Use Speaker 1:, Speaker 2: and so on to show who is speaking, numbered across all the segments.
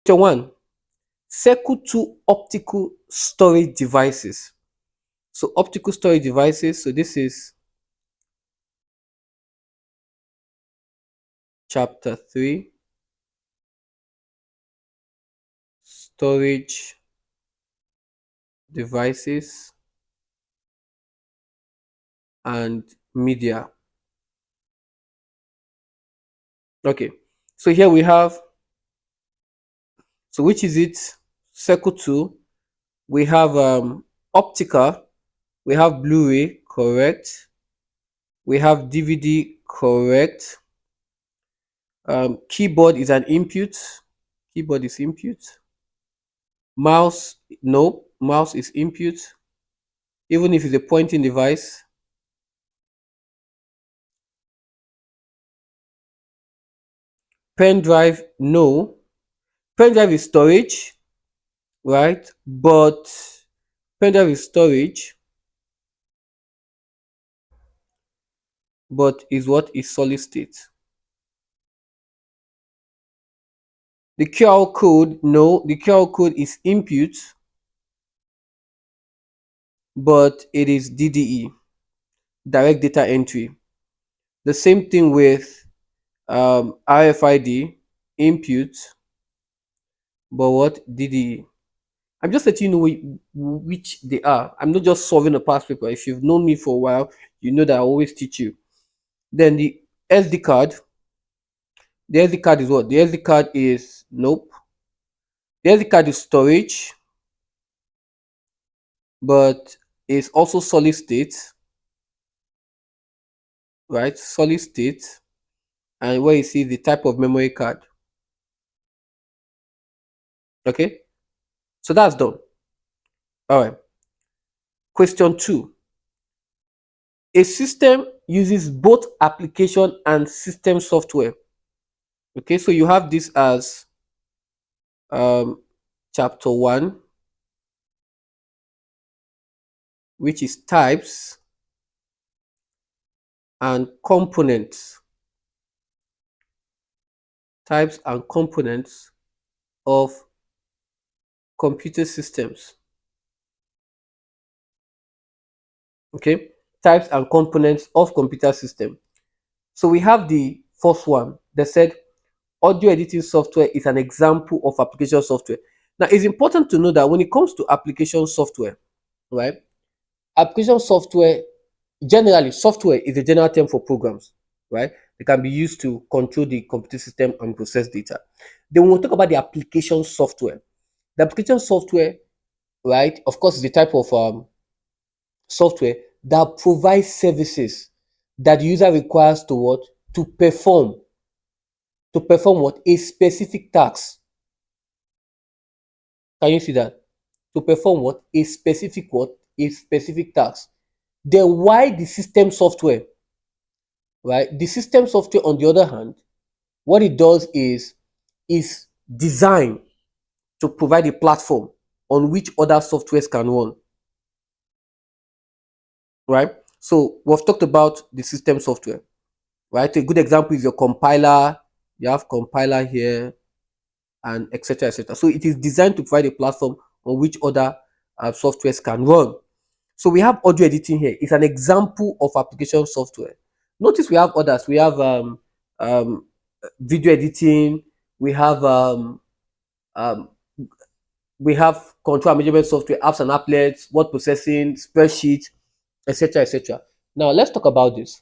Speaker 1: Question 1. Circle two optical storage devices. So optical storage devices, so this is chapter 3, storage devices and media. Okay, so here we have, so which is it? Circle 2. We have optical, we have Blu-ray, correct. We have DVD, correct. Keyboard is an input. Keyboard is input. Mouse, no. Mouse is input. Even if it's a pointing device. Pen drive, no. Pen drive is storage, right? But pen drive is storage, but is what is solid state. The QR code, no. The QR code is input, but it is DDE, direct data entry. The same thing with RFID, input, but what? DDE. I'm just letting you know which they are. I'm not just solving a past paper. If you've known me for a while, you know that I always teach you. Then the SD card. The SD card is what? The SD card is, nope. The SD card is storage, but it's also solid state, right? Solid state. And where you see the type of memory card. Okay, so that's done. All right. Question 2. A system uses both application and system software. Okay, so you have this as um, chapter 1, which is types and components. Types and components of computer systems. Okay, types and components of computer system. So we have the first one that said audio editing software is an example of application software. Now it's important to know that when it comes to application software, right? Application software, generally software is a general term for programs, right? They can be used to control the computer system and process data. Then when we talk about the application software, the application software, right, of course, is the type of software that provides services that the user requires to what? To perform. To perform what? A specific task. Can you see that? To perform what? A specific what? A specific task. Then why the system software? Right? The system software, on the other hand, what it does is designed to provide a platform on which other softwares can run. Right? So we've talked about the system software. Right? A good example is your compiler. You have compiler here, and etc. etc. So it is designed to provide a platform on which other softwares can run. So we have audio editing here. It's an example of application software. Notice we have others. We have um, video editing. We have um, control and measurement software, apps and applets, word processing, spreadsheet, etc. etc. Now let's talk about this.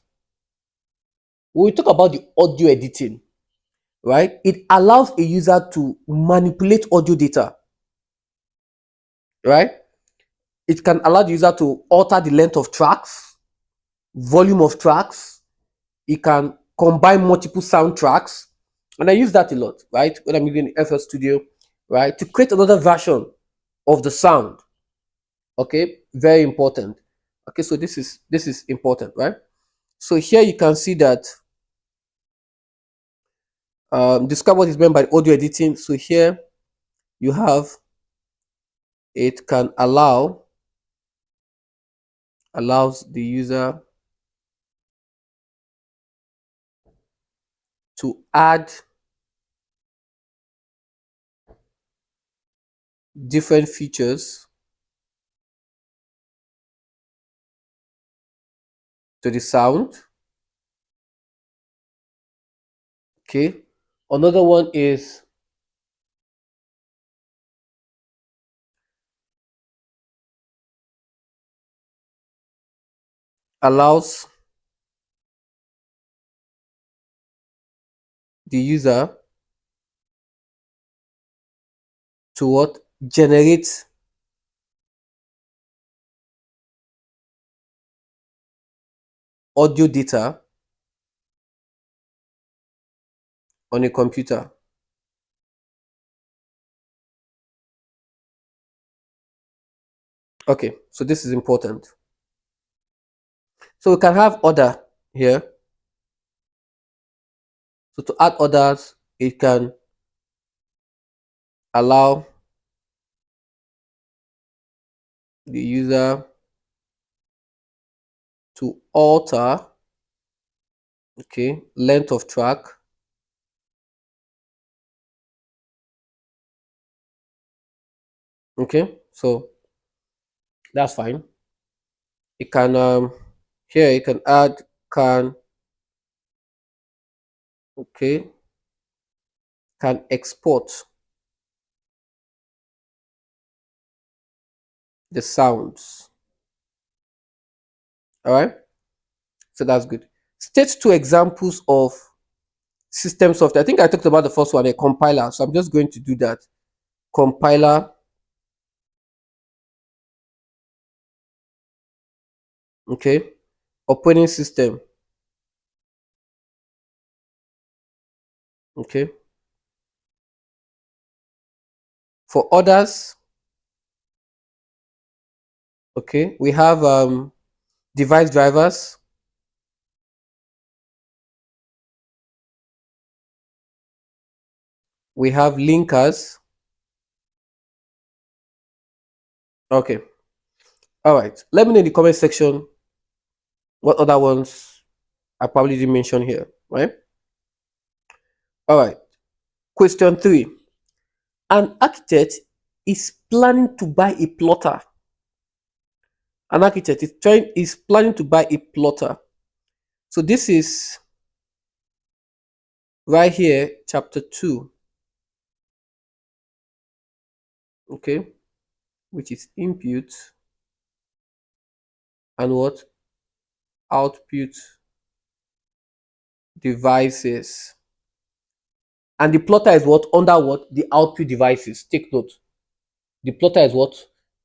Speaker 1: When we talk about the audio editing, right? It allows a user to manipulate audio data, right? It can allow the user to alter the length of tracks, volume of tracks. It can combine multiple soundtracks. And I use that a lot, right? When I'm using FL Studio, right? To create another version of the sound. Okay, very important. Okay, so this is important, right? So here you can see that describe what is meant by audio editing. So here you have it can allows the user to add different features to the sound. Okay. Another one is allows the user to what? Generate audio data on a computer. Okay, so this is important. So we can have order here. So to add orders, it can allow the user to alter, okay, length of track, okay, so that's fine. It can here you can add can, okay, can export the sounds. All right, so that's good. State two examples of system software. I think I talked about the first one, a compiler, so I'm just going to do that. Compiler, okay, operating system, okay. For others, okay, we have device drivers, we have linkers. Okay, all right, let me know in the comment section what other ones I probably didn't mention here, right? All right, question 3. An architect is planning to buy a plotter. An architect is planning to buy a plotter. So this is right here, chapter 2, okay, which is input and what? Output devices. And the plotter is what? Under what? The output devices. Take note. The plotter is what?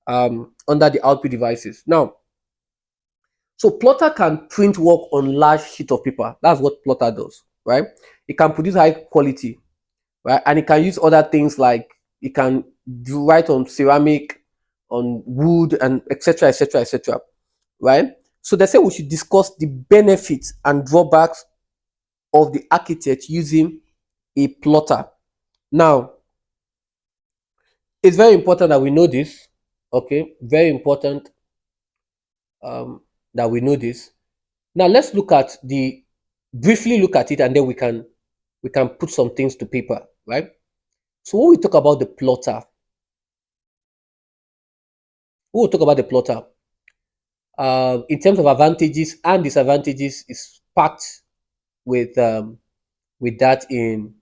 Speaker 1: Under the output devices. Now, so plotter can print work on large sheet of paper. That's what plotter does, right? It can produce high quality, right? And it can use other things like it can do write on ceramic, on wood, and etc. etc. etc. Right? So they say we should discuss the benefits and drawbacks of the architect using a plotter. Now, it's very important that we know this. Okay, very important that we know this. Now let's look at the briefly look at it, and then we can put some things to paper, right? So when we talk about the plotter, we'll talk about the plotter. In terms of advantages and disadvantages, is packed with that in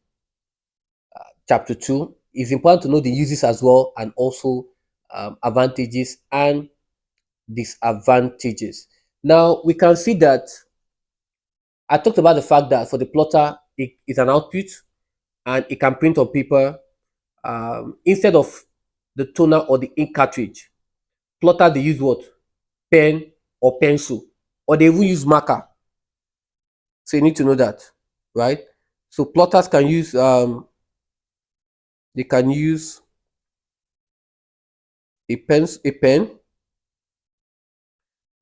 Speaker 1: chapter 2. It's important to know the uses as well, and also advantages and disadvantages. Now we can see that I talked about the fact that for the plotter, it is an output and it can print on paper instead of the toner or the ink cartridge. Plotter, they use what? Pen or pencil, or they even use marker. So you need to know that, right? So plotters can use they can use a pen,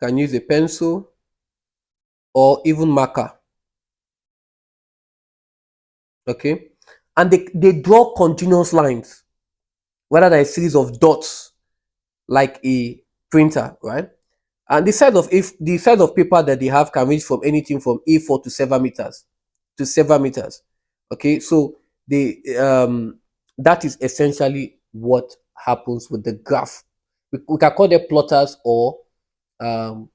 Speaker 1: can use a pencil or even marker. Okay, and they draw continuous lines rather than a series of dots like a printer, right? And the size of paper that they have can range from anything from A4 to 7 meters Okay, so they that is essentially what happens with the graph. We can call them plotters or um,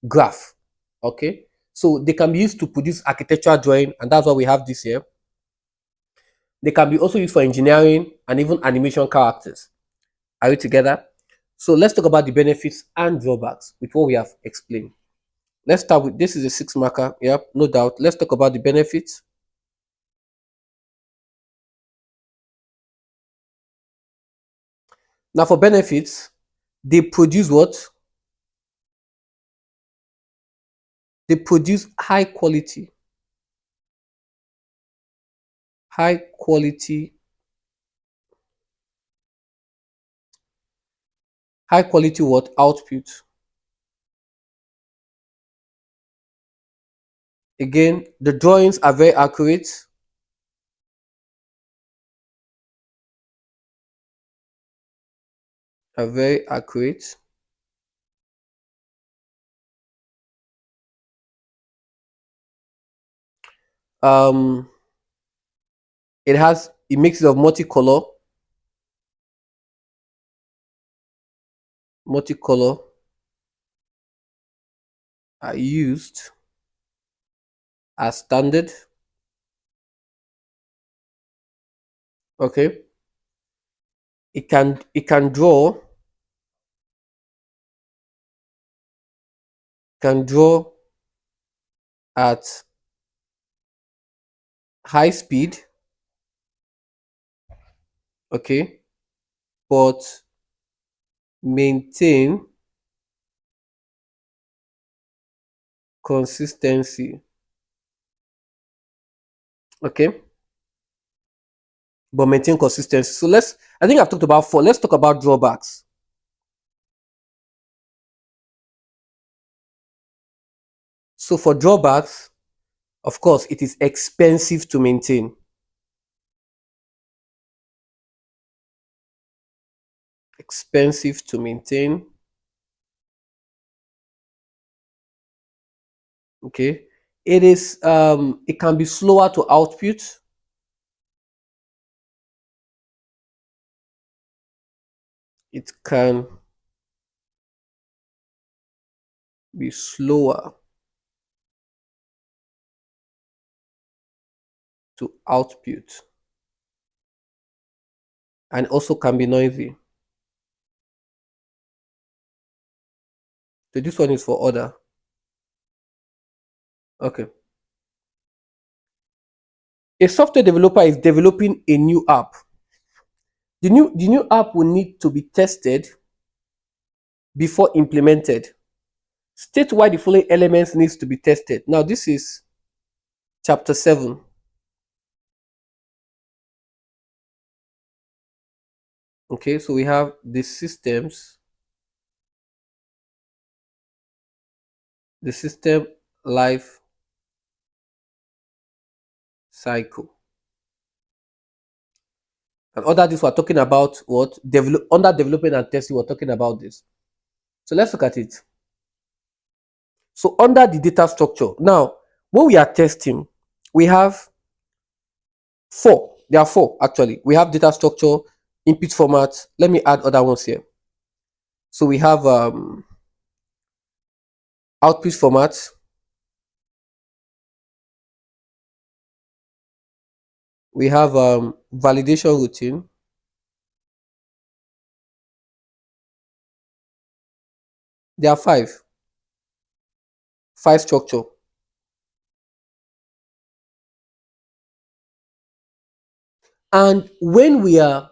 Speaker 1: graph. Okay, so they can be used to produce architectural drawing, and that's why we have this here. They can be also used for engineering and even animation characters. Are you together? So let's talk about the benefits and drawbacks with what we have explained. Let's start with this is a 6 marker. Yep, no doubt. Let's talk about the benefits. Now, for benefits, they produce what? They produce high quality, high quality what? Output. Again, the drawings are very accurate, are very accurate. Um, it has a mix of multicolor are used as standard. Okay, it can draw at high speed. Okay, but maintain consistency. Okay, but maintain consistency. So I think I've talked about four. Let's talk about drawbacks. So for drawbacks, of course, it is expensive to maintain. Expensive to maintain. Okay. It can be slower to output. It can be slower to output and also can be noisy. So this one is for order. Okay. A software developer is developing a new app. The new app will need to be tested before implemented. State why the following elements needs to be tested. Now this is chapter 7. Okay, so we have the system life cycle. And under this, we're talking about what? Under development and testing, we're talking about this. So let's look at it. So under the data structure, now, when we are testing, we have four. There are four, actually. We have data structure, input format. Let me add other ones here. So we have output format. We have validation routine. There are five structure. And when we are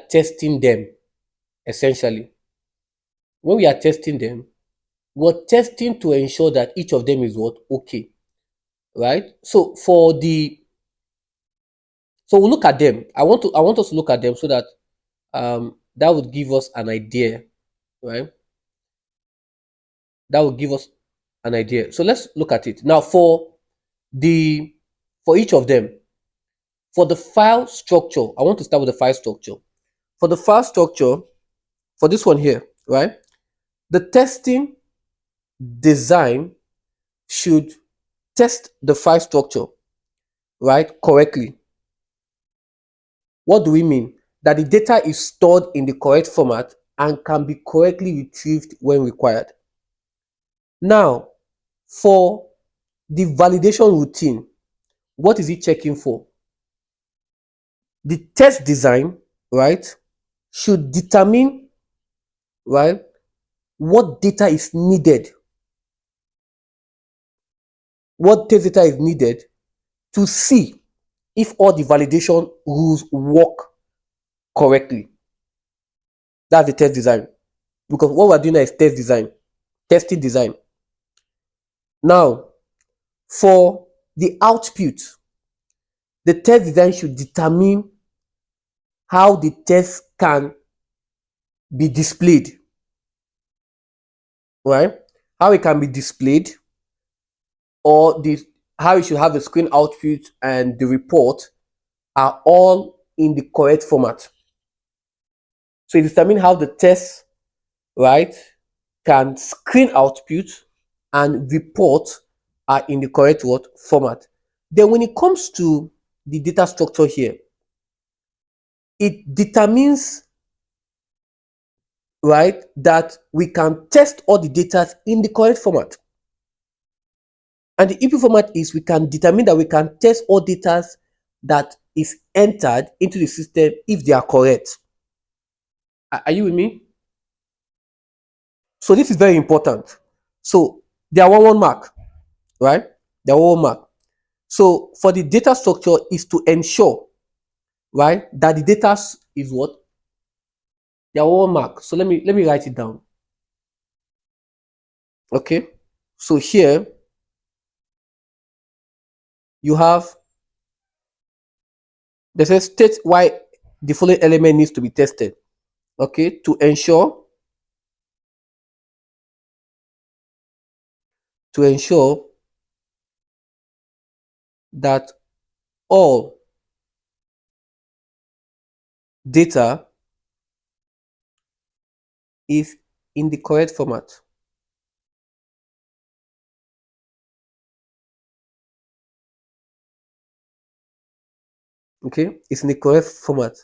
Speaker 1: testing them, essentially, when we are testing them, we're testing to ensure that each of them is what? Okay. Right? So we'll look at them. I want us to look at them so that that would give us an idea, right? That would give us an idea. So let's look at it. Now the for each of them, for the file structure, I want to start with the file structure. For the file structure, for this one here, right? The testing design should test the file structure, right, correctly. What do we mean? that the data is stored in the correct format and can be correctly retrieved when required. Now, for the validation routine, what is it checking for? The test design, right, should determine, right, what data is needed, what test data is needed to see if all the validation rules work correctly. That's the test design. Because what we're doing now is test design, testing design. Now, for the output, the test design should determine how the test can be displayed, right? How it can be displayed, or the how it should have the screen output and the report are all in the correct format. So it determines how the test, right, can screen output and report are in the correct what format. Then when it comes to the data structure here, it determines, right, that we can test all the data in the correct format. And the input format is we can determine that we can test all data that is entered into the system if they are correct. Are you with me? So this is very important. So they are one mark, right? They are one mark. So for the data structure is to ensure, right, that the data is what? They are one mark. So let me write it down. Okay. So here you have, they say state why the following element needs to be tested. Okay, to ensure that all data is in the correct format. Okay, it's in the correct format,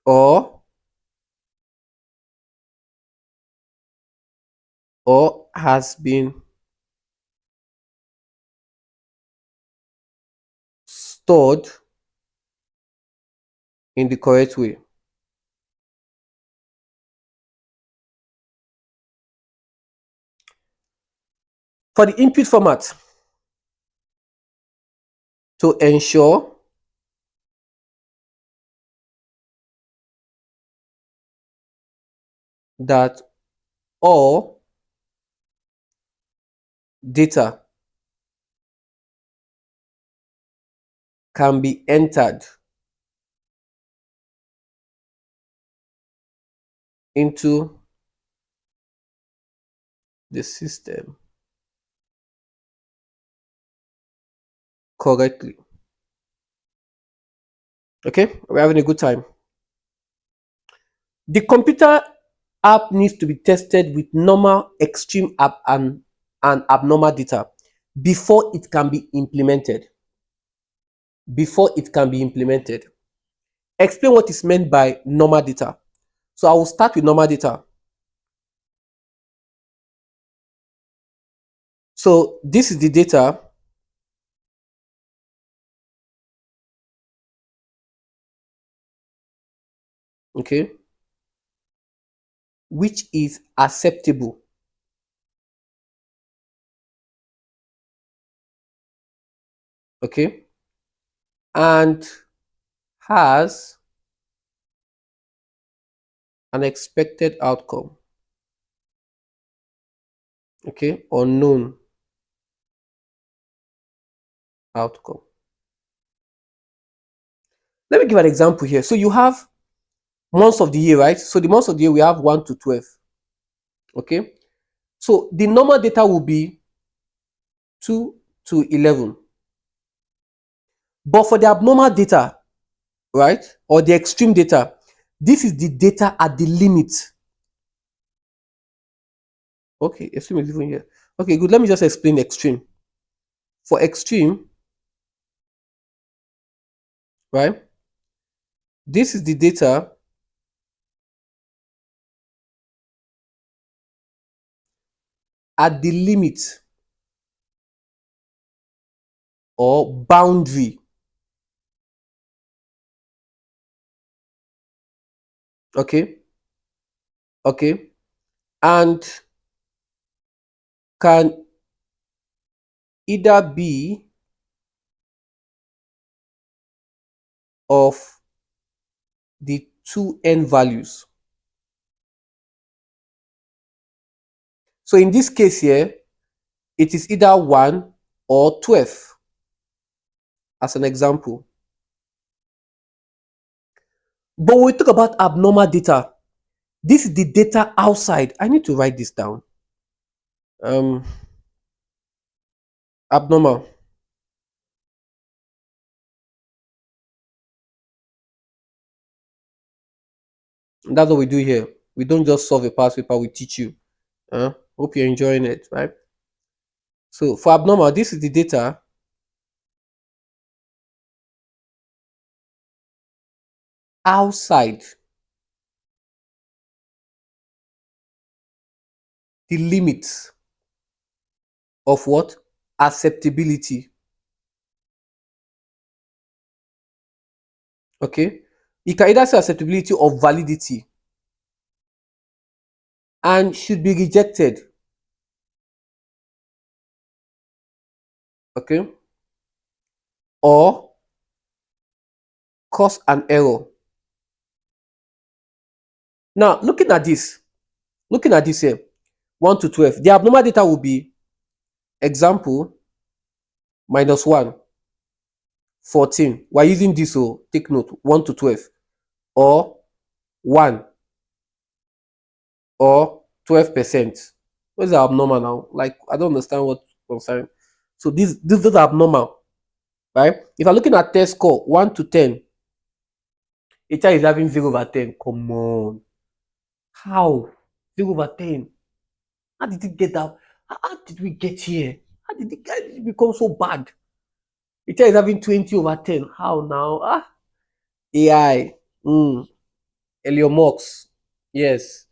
Speaker 1: or has been stored in the correct way. For the input format, to ensure that all data can be entered into the system correctly. Okay, we're having a good time. The computer app needs to be tested with normal, extreme app, and abnormal data before it can be implemented. Before it can be implemented. Explain what is meant by normal data. So I will start with normal data. So this is the data, okay, which is acceptable, okay, and has an expected outcome, okay, or known outcome. Let me give an example here. So you have months of the year, right? So the months of the year we have 1 to 12, okay. So the normal data will be 2 to 11. But for the abnormal data, right, or the extreme data, this is the data at the limit. Okay, extreme is even here. Okay, good. Let me just explain extreme. For extreme, right, This is the data at the limit or boundary. Okay. Okay. And can either be of the two n values. So in this case here, it is either 1 or 12 as an example. But when we talk about abnormal data, this is the data outside. I need to write this down. Um, Abnormal. And that's what we do here. We don't just solve a past paper, we teach you. Hope you're enjoying it, right? So for abnormal, this is the data outside the limits of what? Acceptability. Okay? You can either say acceptability or validity and should be rejected. Okay? Or cause an error. Now, looking at this here, 1 to 12, the abnormal data will be example -1, 14. We're using this, so take note, 1 to 12, or 1, or 12%. Those are abnormal now. Like, I don't understand what concern. So these are abnormal, right? If I'm looking at test score 1 to 10, a child is having 0 over 10. Come on. How? 0 over 10. How did it get that? How did we get here? How did it become so bad? A child is having 20 over 10. How now? AI. Elio Mox. Yes.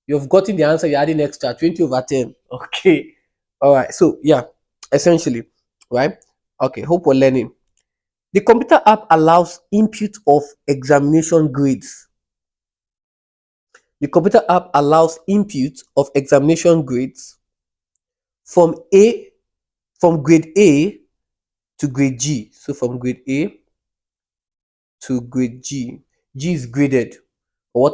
Speaker 1: You've gotten the answer, you're adding extra 20 over 10. Okay. All right. So, yeah, essentially, right? Okay. Hope we're learning. The computer app allows input of examination grades. The computer app allows input of examination grades from A, from grade A to grade G. So from grade A to grade G. G is graded, or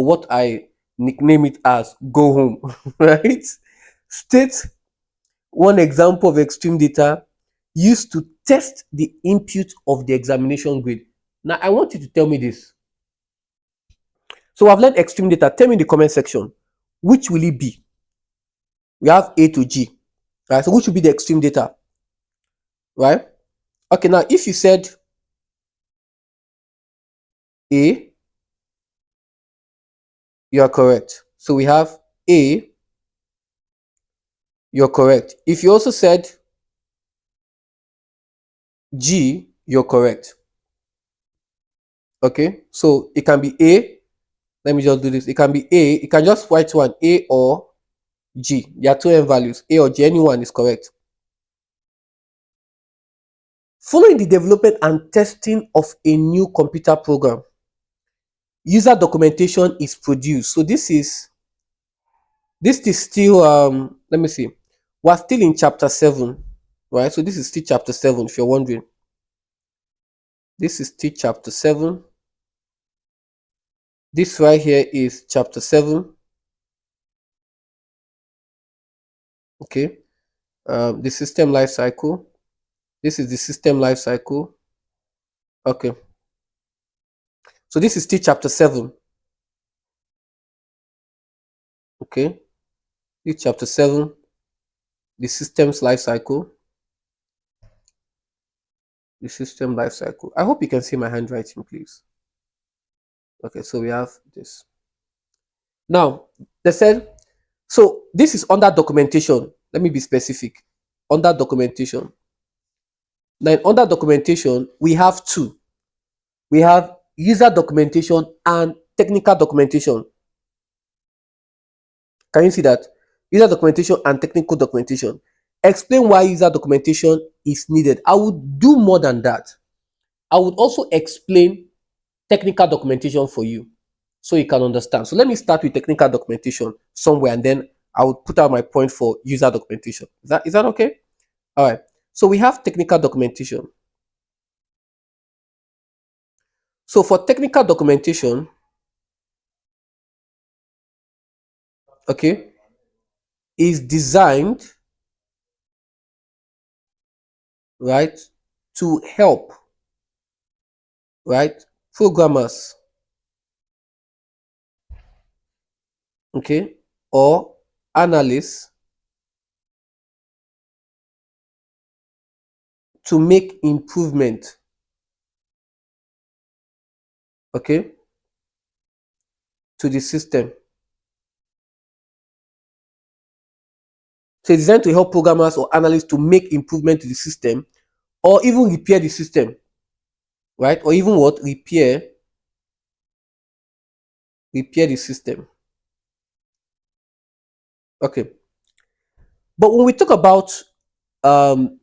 Speaker 1: what I nickname it as go home, right? State one example of extreme data used to test the input of the examination grade. Now I want you to tell me this. So I've learned extreme data. Tell me in the comment section, which will it be? We have A to G, right? So which will be the extreme data, right? Okay, now if you said A, you are correct. So we have A, you're correct. If you also said G, you're correct. Okay, so it can be A. Let me just do this. It can be A. You can just write one, A or G. There are two n values. A or G. Anyone is correct. Following the development and testing of a new computer program, user documentation is produced. So this is still let me see. We're still in chapter 7, right? So this is still chapter 7, if you're wondering. This is still chapter 7. This right here is chapter 7. Okay. The system life cycle. This is the system life cycle. Okay. So this is still chapter 7. Okay. This chapter 7, the systems life cycle. The system life cycle. I hope you can see my handwriting, please. Okay, so we have this. Now, they said, so this is under documentation. Let me be specific. Under documentation. Now, under documentation, we have two. We have user documentation and technical documentation. Can you see that? User documentation and technical documentation. Explain why user documentation is needed. I would do more than that. I would also explain technical documentation for you so you can understand. So let me start with technical documentation somewhere, and then I would put out my point for user documentation. Is that okay? All right. So we have technical documentation. So for technical documentation, okay, is designed, right, to help, right, programmers, okay, or analysts to make improvement, okay, to the system. So it's designed to help programmers or analysts to make improvement to the system, or even repair the system, right? Or even what? Repair the system. Okay. But when we talk about um,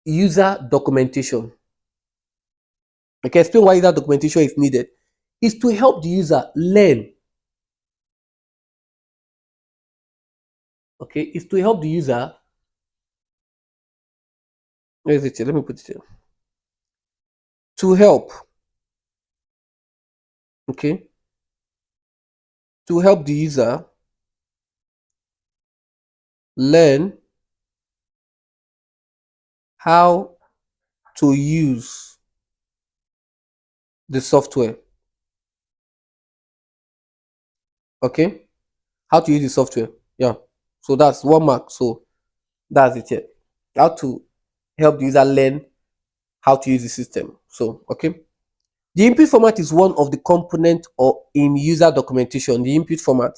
Speaker 1: user documentation, okay, explain why user documentation is needed, is to help the user learn. Okay, is to help the user. Where is it here? Let me put it here. To help, okay, to help the user learn how to use the software. Okay, how to use the software. Yeah. So that's one mark. So that's it here. How to help the user learn how to use the system. So, okay. The input format is one of the components or in user documentation, the input format.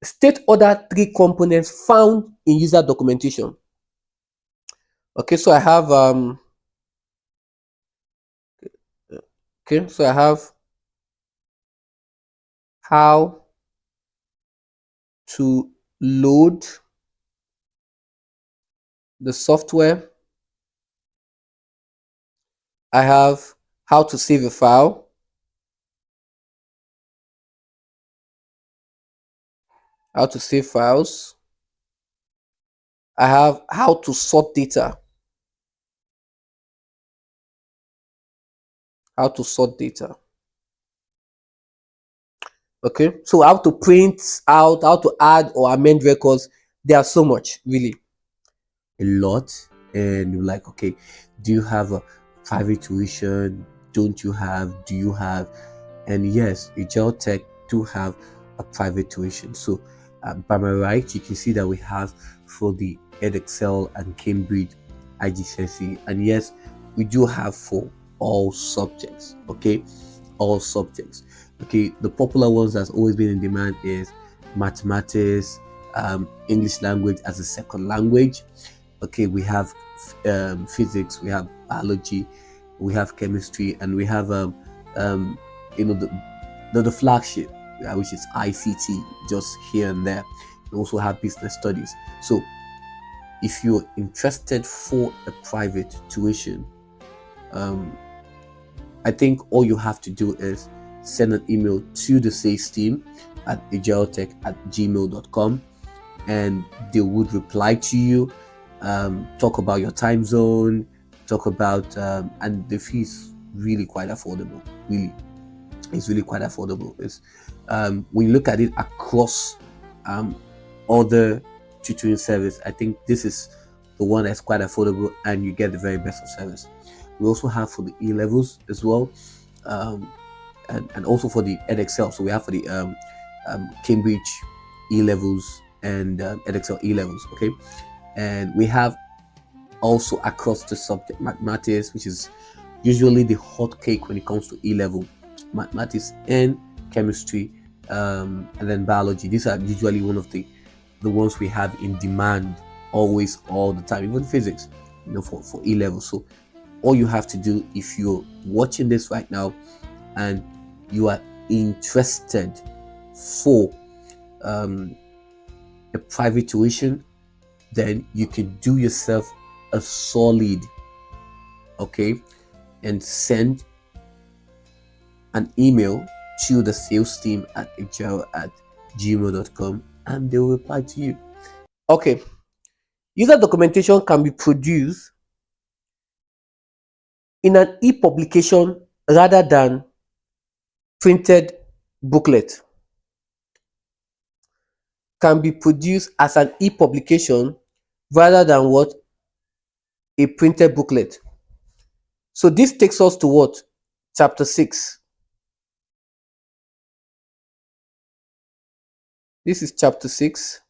Speaker 1: State other three components found in user documentation. Okay, so I have okay, so I have how to load the software. I have how to save a file. How to save files. I have how to sort data. How to sort data. Okay, so how to print out, how to add or amend records. There are so much, really. A lot. And you're like, okay, do you have a private tuition? Don't you have? Do you have? And yes, Ajiro Tech do have a private tuition. So by my right, you can see that we have for the Edexcel and Cambridge IGCSE. And yes, we do have for all subjects. Okay, all subjects. Okay, the popular ones that's always been in demand is mathematics, English language as a second language. Okay, we have physics, we have biology, we have chemistry, and we have um, you know the flagship, which is ICT, just here and there. We also have business studies. So if you're interested for a private tuition, I think all you have to do is send an email to the sales team at ajirotech@gmail.com, and they would reply to you, talk about your time zone, talk about and the fee is really quite affordable. Really, it's really quite affordable. It's when you look at it across other tutoring service, I think this is the one that's quite affordable and you get the very best of service. We also have for the E levels as well, and also for the Edexcel. So we have for the Cambridge E levels and Edexcel E levels. Okay, and we have also across the subject mathematics, which is usually the hot cake when it comes to E level, mathematics and chemistry, and then biology. These are usually one of the ones we have in demand always, all the time. Even physics, for E level. So all you have to do, if you're watching this right now and you are interested for a private tuition, then you can do yourself a solid, okay, and send an email to the sales team at ajiro@gmail.com and they will reply to you. Okay, user documentation can be produced in an e-publication rather than printed booklet. Can be produced as an e-publication rather than what? A printed booklet. So this takes us to what? Chapter 6. This is chapter 6.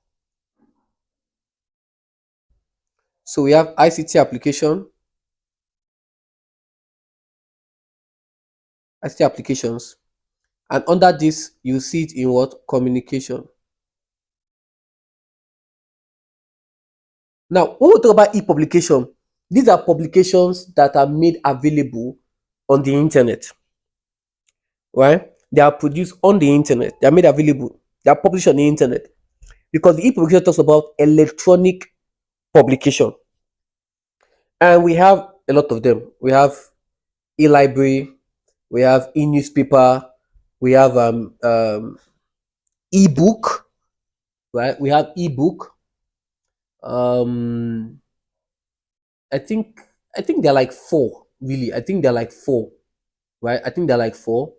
Speaker 1: So we have ICT application, ICT applications. And under this, you see it in what? Communication. Now, when we talk about e-publication, these are publications that are made available on the internet, right? They are produced on the internet. They are made available. They are published on the internet because the e-publication talks about electronic publication, and we have a lot of them. We have e-library, we have e-newspaper, we have e-book, right? We have e-book. Um, I think I think they're like four, really. I think they're like four, right? I think they're like four.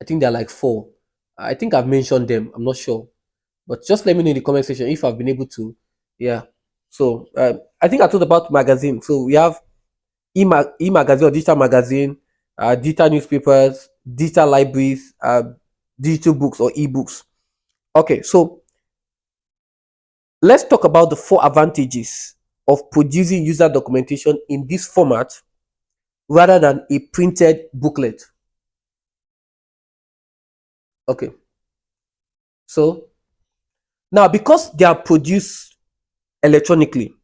Speaker 1: I think they're like four. I think I've mentioned them. I'm not sure, but just let me know in the comment section if I've been able to. Yeah. So I think I talked about magazine. So we have e-magazine or digital magazine, digital newspapers, digital libraries, digital books or e-books. Okay, so let's talk about the four advantages of producing user documentation in this format rather than a printed booklet. Okay, so now because they are produced electronically,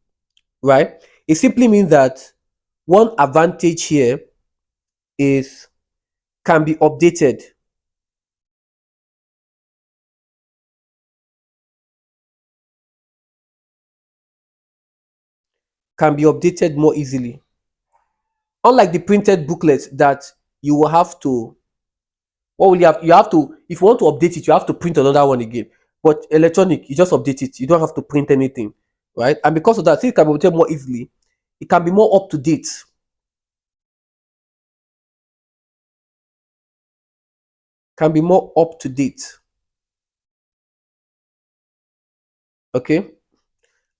Speaker 1: right? It simply means that one advantage here is can be updated, more easily. Unlike the printed booklet that you will have to, what will you have to, if you want to update it, you have to print another one again. But electronic, you just update it. You don't have to print anything, right? And because of that, since it can be updated more easily, it can be more up to date. Can be more up to date. Okay,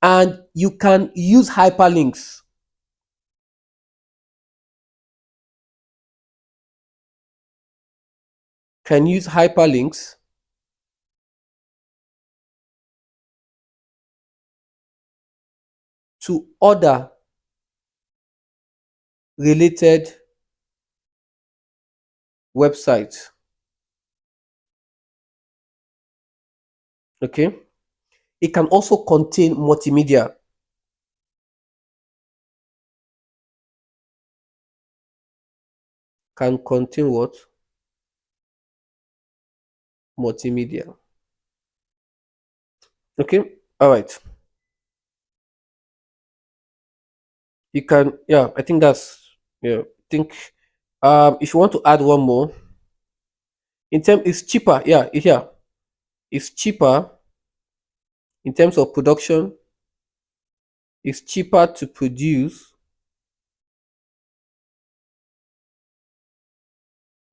Speaker 1: and you can use hyperlinks. Can use hyperlinks to other related websites. Okay, it can also contain multimedia. Can contain what? Multimedia. Okay, all right. You can, yeah, I think that's, yeah, I think if you want to add one more, in terms, it's cheaper. Yeah, it's cheaper in terms of production. It's cheaper to produce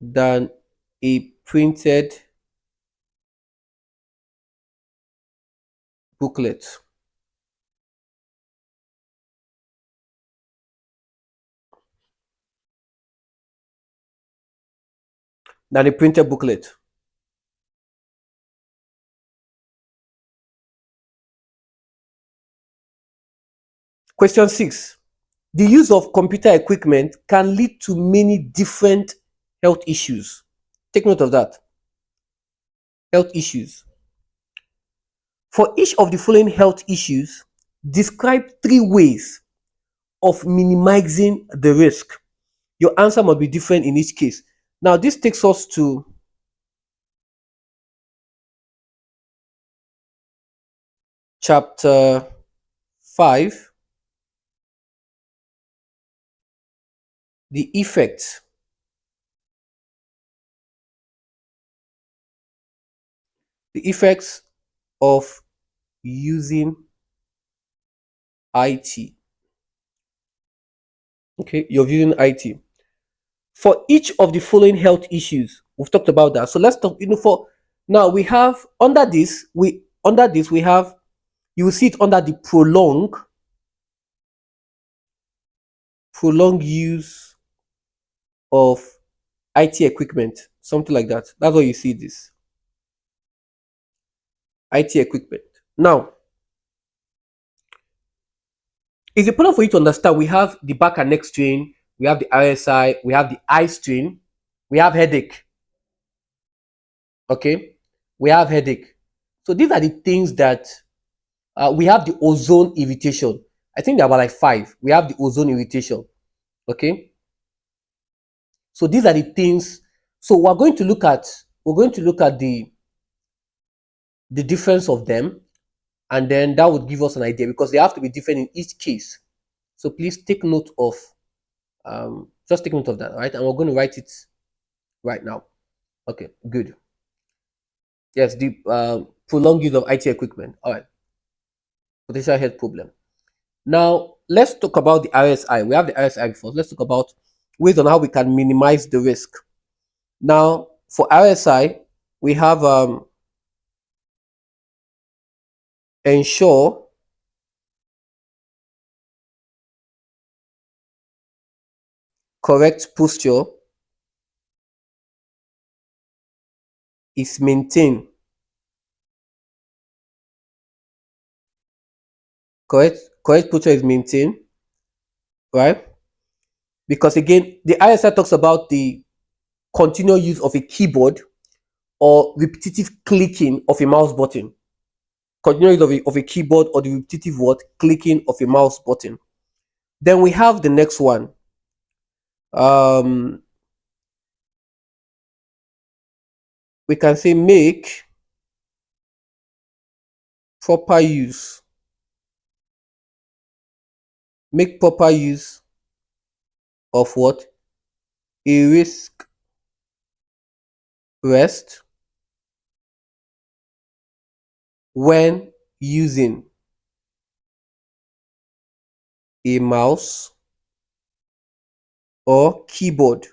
Speaker 1: than a printed booklet. Than a printed booklet. Question 6. The use of computer equipment can lead to many different health issues. Take note of that. Health issues. For each of the following health issues, describe 3 ways of minimizing the risk. Your answer must be different in each case. Now, this takes us to chapter 5, the effects of using IT. Okay, you're using IT. For each of the following health issues, we've talked about that. So let's talk, for now we have under this we have, you will see it under the prolonged use of IT equipment, something like that. That's why you see this IT equipment. Now, it's important for you to understand we have the back and neck strain, we have the RSI, we have the eye strain, we have headache. Okay, we have headache. So these are the things that we have the ozone irritation. I think there are about like five. We have the ozone irritation. Okay, so these are the things. So we're going to look at the difference of them, and then that would give us an idea because they have to be different in each case. So please take note of just take note of that, right? And we're going to write it right now. Okay, good. Yes, the prolonged use of IT equipment. All right, potential health problem. Now let's talk about the RSI. We have the RSI before. Let's talk about ways on how we can minimize the risk. Now for RSI, we have ensure correct posture is maintained. Correct posture is maintained, right? Because again, the ISI talks about the continual use of a keyboard or repetitive clicking of a mouse button. Continual use of a keyboard or the repetitive clicking of a mouse button. Then we have the next one. Um, we can say proper use. Make proper use of what? A risk rest when using a mouse or keyboard.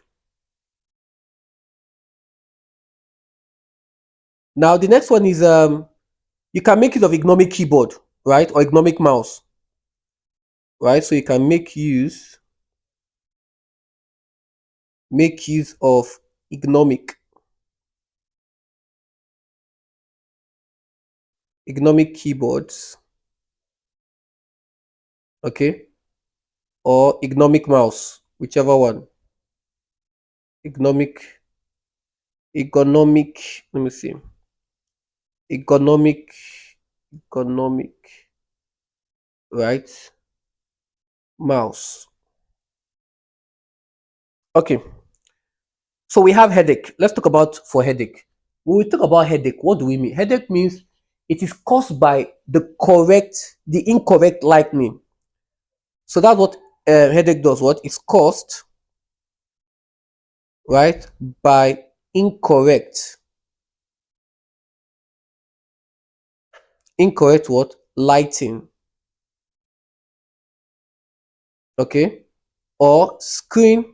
Speaker 1: Now the next one is you can make use of ergonomic keyboard, right, or ergonomic mouse, right? So you can make use of ergonomic keyboards, okay, or ergonomic mouse, whichever one. Ergonomic, ergonomic. Let me see. Ergonomic, right? Mouse. Okay. So we have headache. Let's talk about for headache. When we talk about headache, what do we mean? Headache means it is caused by the incorrect lightning. So that's what headache does. What is caused, right, by incorrect what lighting, okay, or screen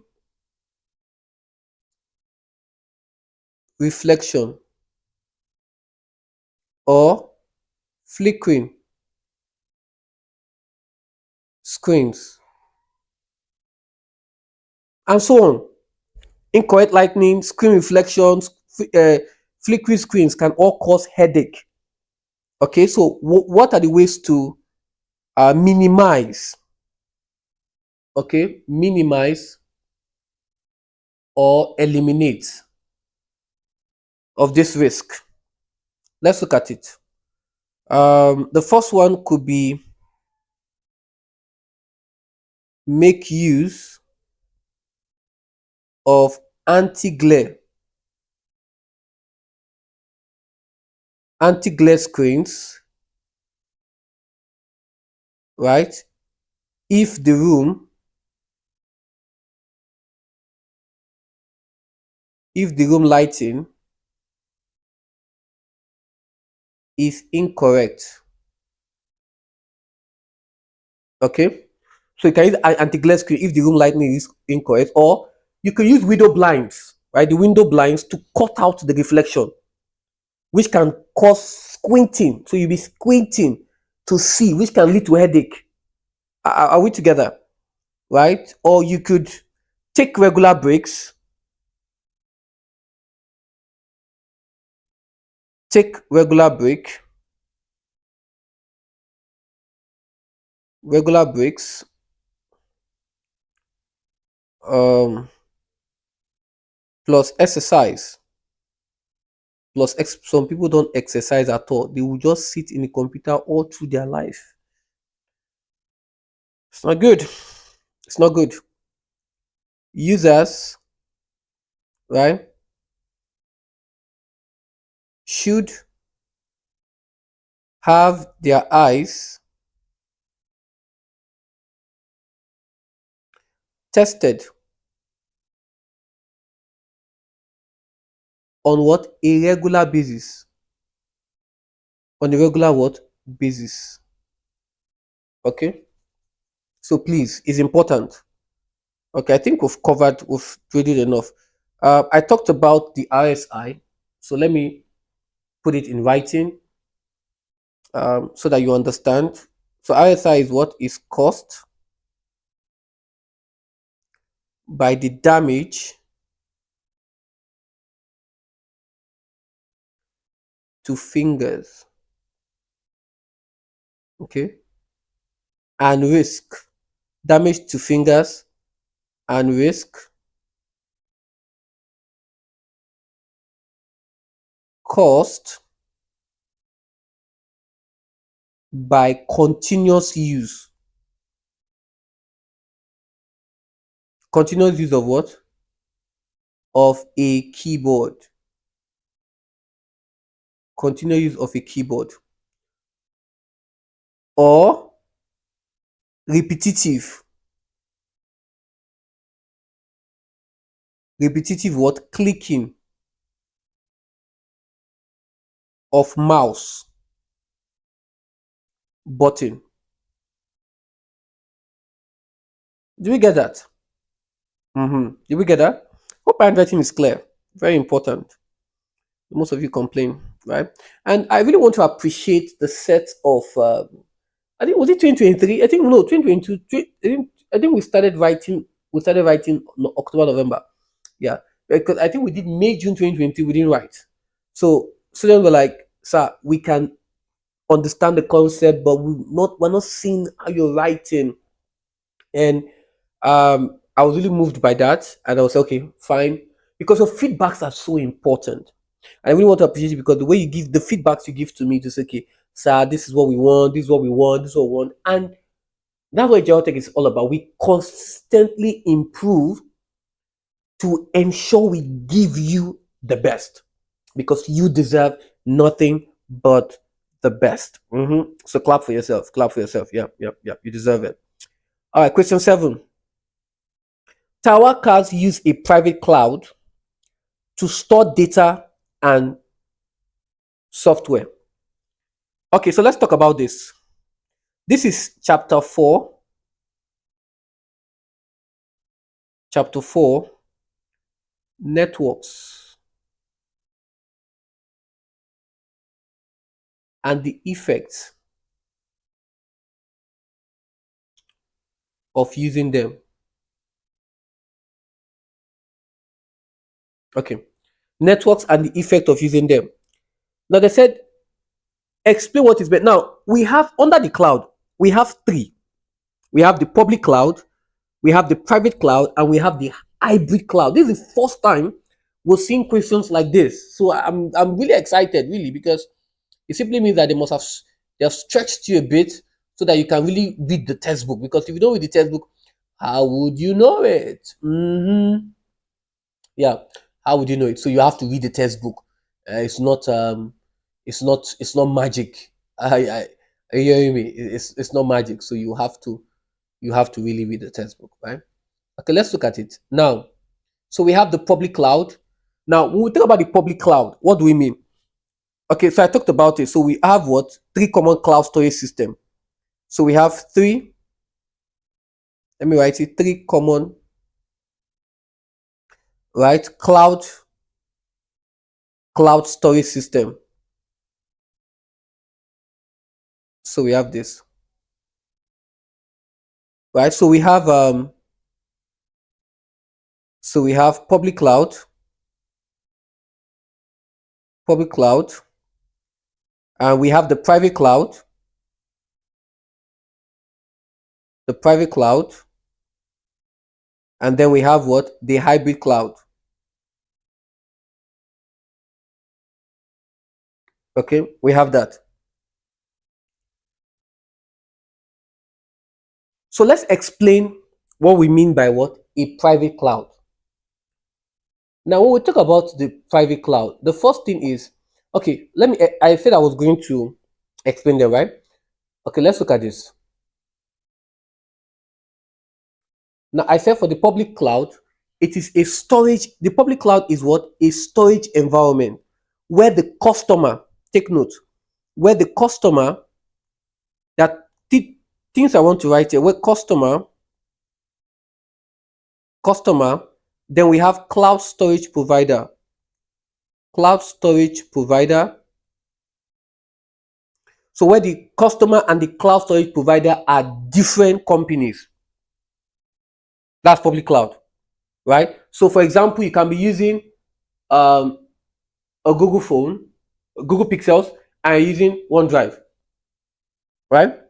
Speaker 1: reflection or flickering screens, and so on. Incorrect lighting, screen reflections, flickering screens can all cause headache. Okay, so what are the ways to minimize? Okay, minimize or eliminate of this risk. Let's look at it. The first one could be make use of anti-glare screens, right? If the room lighting is incorrect. Okay, so you can use an anti-glare screen if the room lighting is incorrect, or you can use window blinds, right? The window blinds to cut out the reflection, which can cause squinting. So you'll be squinting to see, which can lead to headache. Are we together? Right? Or you could take regular breaks, take regular breaks, um, plus exercise. Some people don't exercise at all. They will just sit in the computer all through their life. It's not good. It's not good. Users, right, should have their eyes tested on what? A regular basis. On a regular what? Basis. Okay? So please, it's important. Okay, I think we've read it enough. I talked about the RSI. So let me put it in writing, so that you understand. So RSI is what is caused by the damage to fingers. Okay? And risk. Damage to fingers and risk caused by continuous use. Continuous use of what? Of a keyboard. Continuous use of a keyboard. Or repetitive. Repetitive what? Clicking of mouse button. Do we get that? Did we get that? Hope my handwriting is clear. Very important. Most of you complain, right? And I really want to appreciate the set of. I think was it 2023. I think no 2022. I think we started writing. We started writing October, November. Yeah, because I think we did May, June 2020. We didn't write. So students were like, "Sir, we can understand the concept, but we're not seeing how you're writing." And I was really moved by that, and I was like, okay, fine, because your feedbacks are so important. And I really want to appreciate it because the way you give the feedbacks you give to me to say, okay, sir, this is what we want, this is what we want, this is what we want, and that's what Ajiro Tech is all about. We constantly improve to ensure we give you the best because you deserve nothing but the best. So clap for yourself. Clap for yourself. Yeah, yeah, yeah. You deserve it. All right, question 7. Tower cars use a private cloud to store data and software. Okay, so let's talk about this. This is chapter 4. Chapter 4, networks and the effects of using them. Okay, networks and the effect of using them. Now they said, explain what is better. Now we have under the cloud, we have 3. We have the public cloud, we have the private cloud, and we have the hybrid cloud. This is the first time we're seeing questions like this. So I'm really excited, really, because it simply means that they have stretched you a bit so that you can really read the textbook. Because if you don't read the textbook, How would you know it? Yeah. How would you know it? So you have to read the textbook. It's not magic. Are you hearing me? It's not magic. So you have to really read the textbook, right? Okay, let's look at it now. So we have the public cloud. Now, when we talk about the public cloud, what do we mean? Okay, so I talked about it. So we have what? Three common cloud storage system. So we have three, let me write it, three common, right? Cloud storage system. So we have this, right? So we have public cloud, and we have the private cloud, and then we have what? The hybrid cloud. Okay, we have that. So let's explain what we mean by what? A private cloud. Now, when we talk about the private cloud, the first thing is, okay, I said I was going to explain them, right? Okay, let's look at this. Now, I said for the public cloud, the public cloud is what? A storage environment where the customer, take note, where the customer, that things I want to write here, where customer, then we have cloud storage provider. So where the customer and the cloud storage provider are different companies. That's public cloud, right? So for example, you can be using um, a Google phone, Google Pixels, and using OneDrive, right?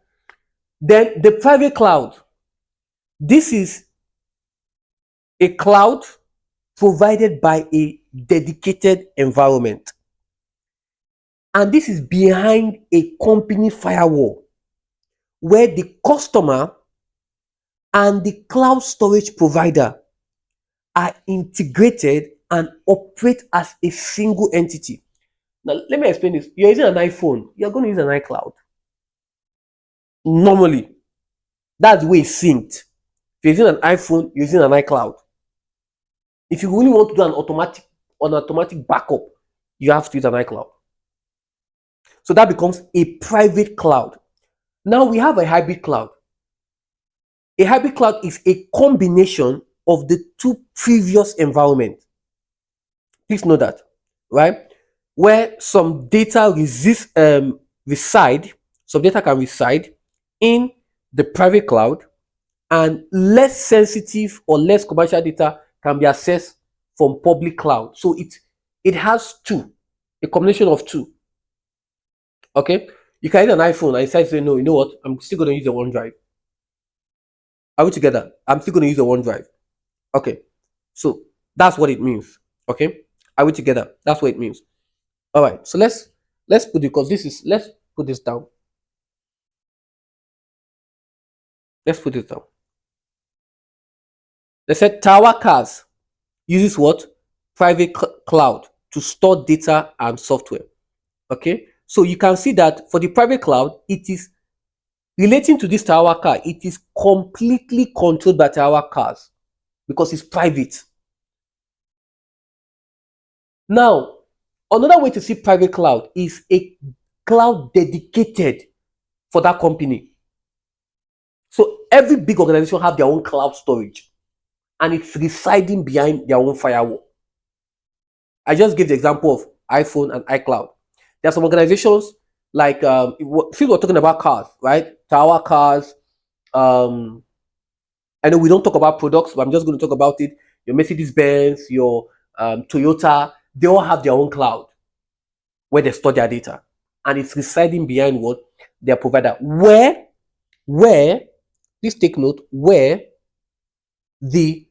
Speaker 1: Then the private cloud. This is a cloud provided by a dedicated environment. And this is behind a company firewall where the customer and the cloud storage provider are integrated and operate as a single entity. Now, let me explain this. You're using an iPhone, you're going to use an iCloud. Normally, that's the way it's synced. If you're using an iPhone, you're using an iCloud. If you really want to do an automatic backup, you have to use an iCloud. So that becomes a private cloud. Now we have a hybrid cloud. A hybrid cloud is a combination of the two previous environments. Please know that, right? Where some data can reside in the private cloud, and less sensitive or less commercial data can be accessed from public cloud. So it has a combination of two. Okay, you can use an iPhone and decide to say, no, you know what? I'm still going to use the OneDrive. Are we together? I'm still going to use the OneDrive. Okay, so that's what it means. Okay, are we together? That's what it means. All right, so let's put it, because let's put this down. Let's put it down. They said tower cars uses what? Private cloud to store data and software. Okay, so you can see that for the private cloud, it is relating to this tower car. It is completely controlled by tower cars because it's private. Now, another way to see private cloud is a cloud dedicated for that company. So every big organization have their own cloud storage, and it's residing behind their own firewall. I just gave the example of iPhone and iCloud. There are some organizations like if we're talking about cars, right? Tower cars. I know we don't talk about products, but I'm just going to talk about it. Your Mercedes Benz, your Toyota, they all have their own cloud where they store their data, and it's residing behind what? Their provider. Where please take note, where the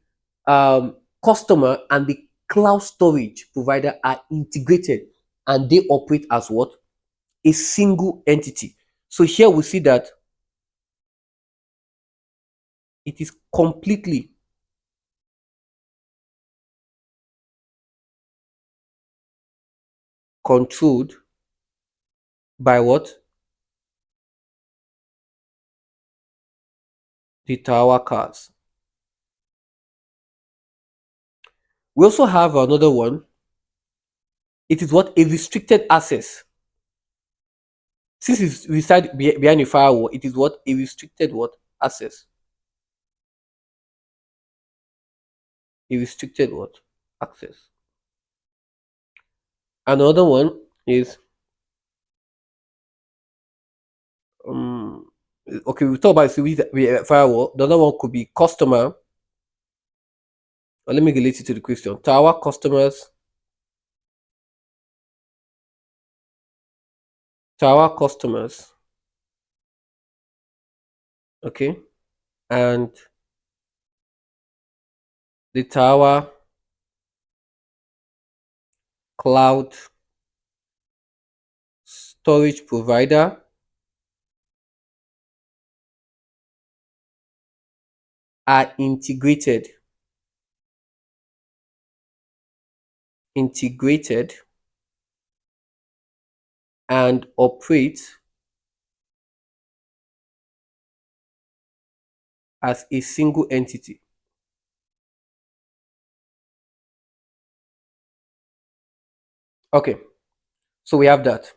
Speaker 1: customer and the cloud storage provider are integrated, and they operate as what? A single entity. So here we see that It is completely controlled by what? The tower cars. We also have another one. It is what? A restricted access. Since it's reside behind a firewall, it is what? A restricted what? Access. A restricted what? Access. Another one is um okay, we talk about firewall. The other one could be customer. Or let me relate it to the question. Tower customers, tower customers, okay, and the tower cloud storage provider are integrated and operate as a single entity. Okay, so we have that.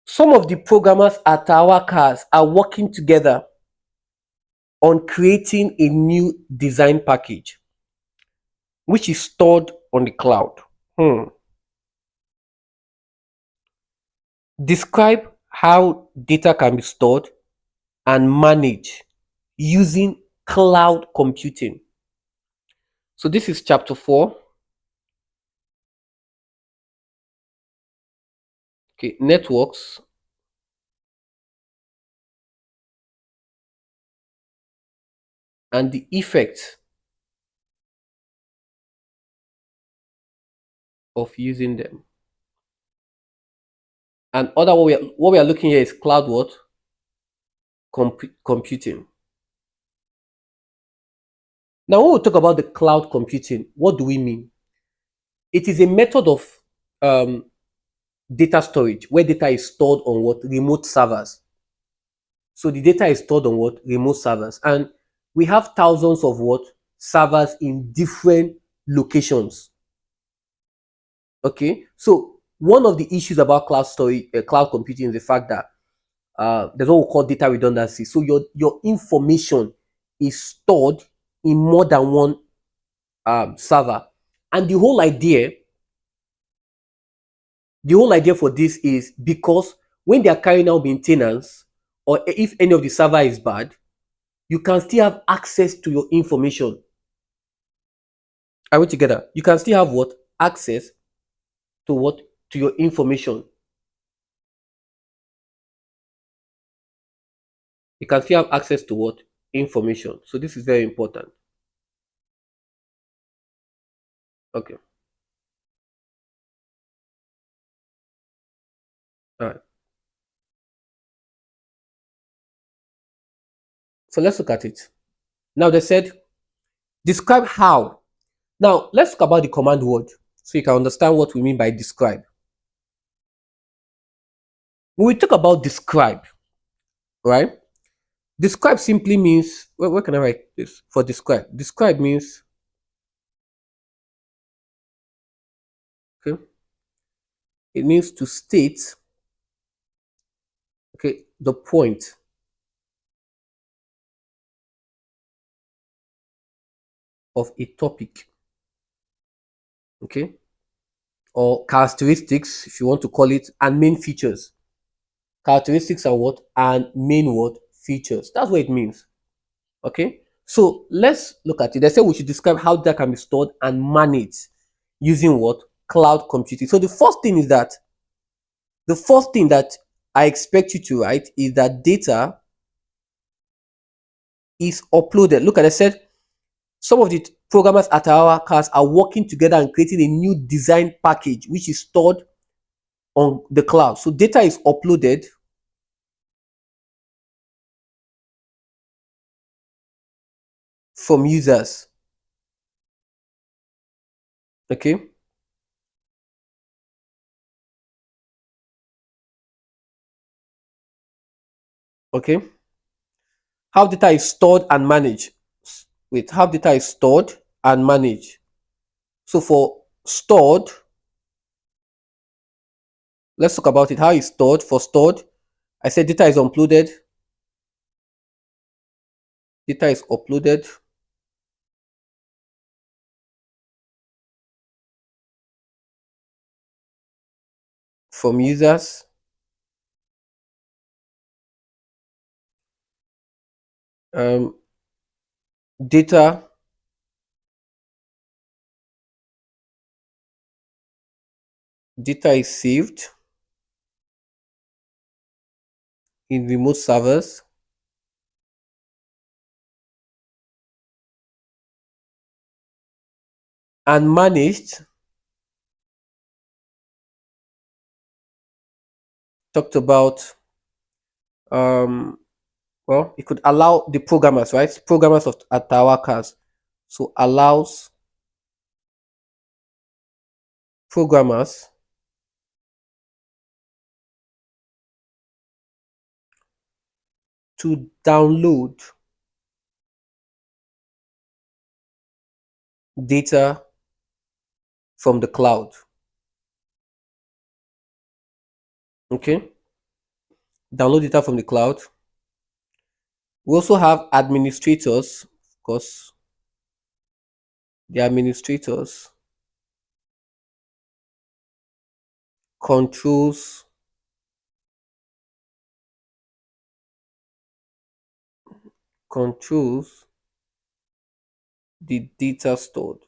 Speaker 1: Some of the programmers at our cars are working together on creating a new design package, which is stored on the cloud. Hmm. Describe how data can be stored and managed using cloud computing. So this is chapter 4. Okay, networks and the effects of using them. And other what we are looking here is cloud what? Computing. Now, when we talk about the cloud computing, what do we mean? It is a method of um, data storage where data is stored on what? Remote servers. So the data is stored on what? Remote servers. And we have thousands of what? Servers in different locations. Okay. So one of the issues about cloud storage, cloud computing is the fact that there's what we call data redundancy. So your information is stored in more than one server. And the whole idea for this is because when they are carrying out maintenance, or if any of the server is bad, you can still have access to your information. Are we together? You can still have what? Access to what? To your information. You can still have access to what? Information. So this is very important. Okay. All right. So let's look at it. Now they said, describe how. Now let's talk about the command word so you can understand what we mean by describe. When we talk about describe, right? Describe simply means, where can I write this for describe? Describe means, okay, it means to state, okay, the point of a topic, okay, or characteristics, if you want to call it, and main features. Characteristics are what? And main what? Features. That's what it means. Okay. So let's look at it. They say we should describe how data can be stored and managed using what? Cloud computing. So the first thing that I expect you to write is that data is uploaded. Look at, I said some of the programmers at our cars are working together and creating a new design package which is stored on the cloud. So data is uploaded from users. Okay. Okay. How data is stored and managed. Wait, how data is stored and managed. So for stored, let's talk about it. How it's stored. For stored, I said data is uploaded. Data is uploaded from users. Um, data data is saved in remote servers and managed. Talked about um, well, it could allow the programmers, right? Programmers of at our workers. So allows programmers to download data from the cloud. Okay, download data from the cloud. We also have administrators, of course, the administrators controls controls the data stored.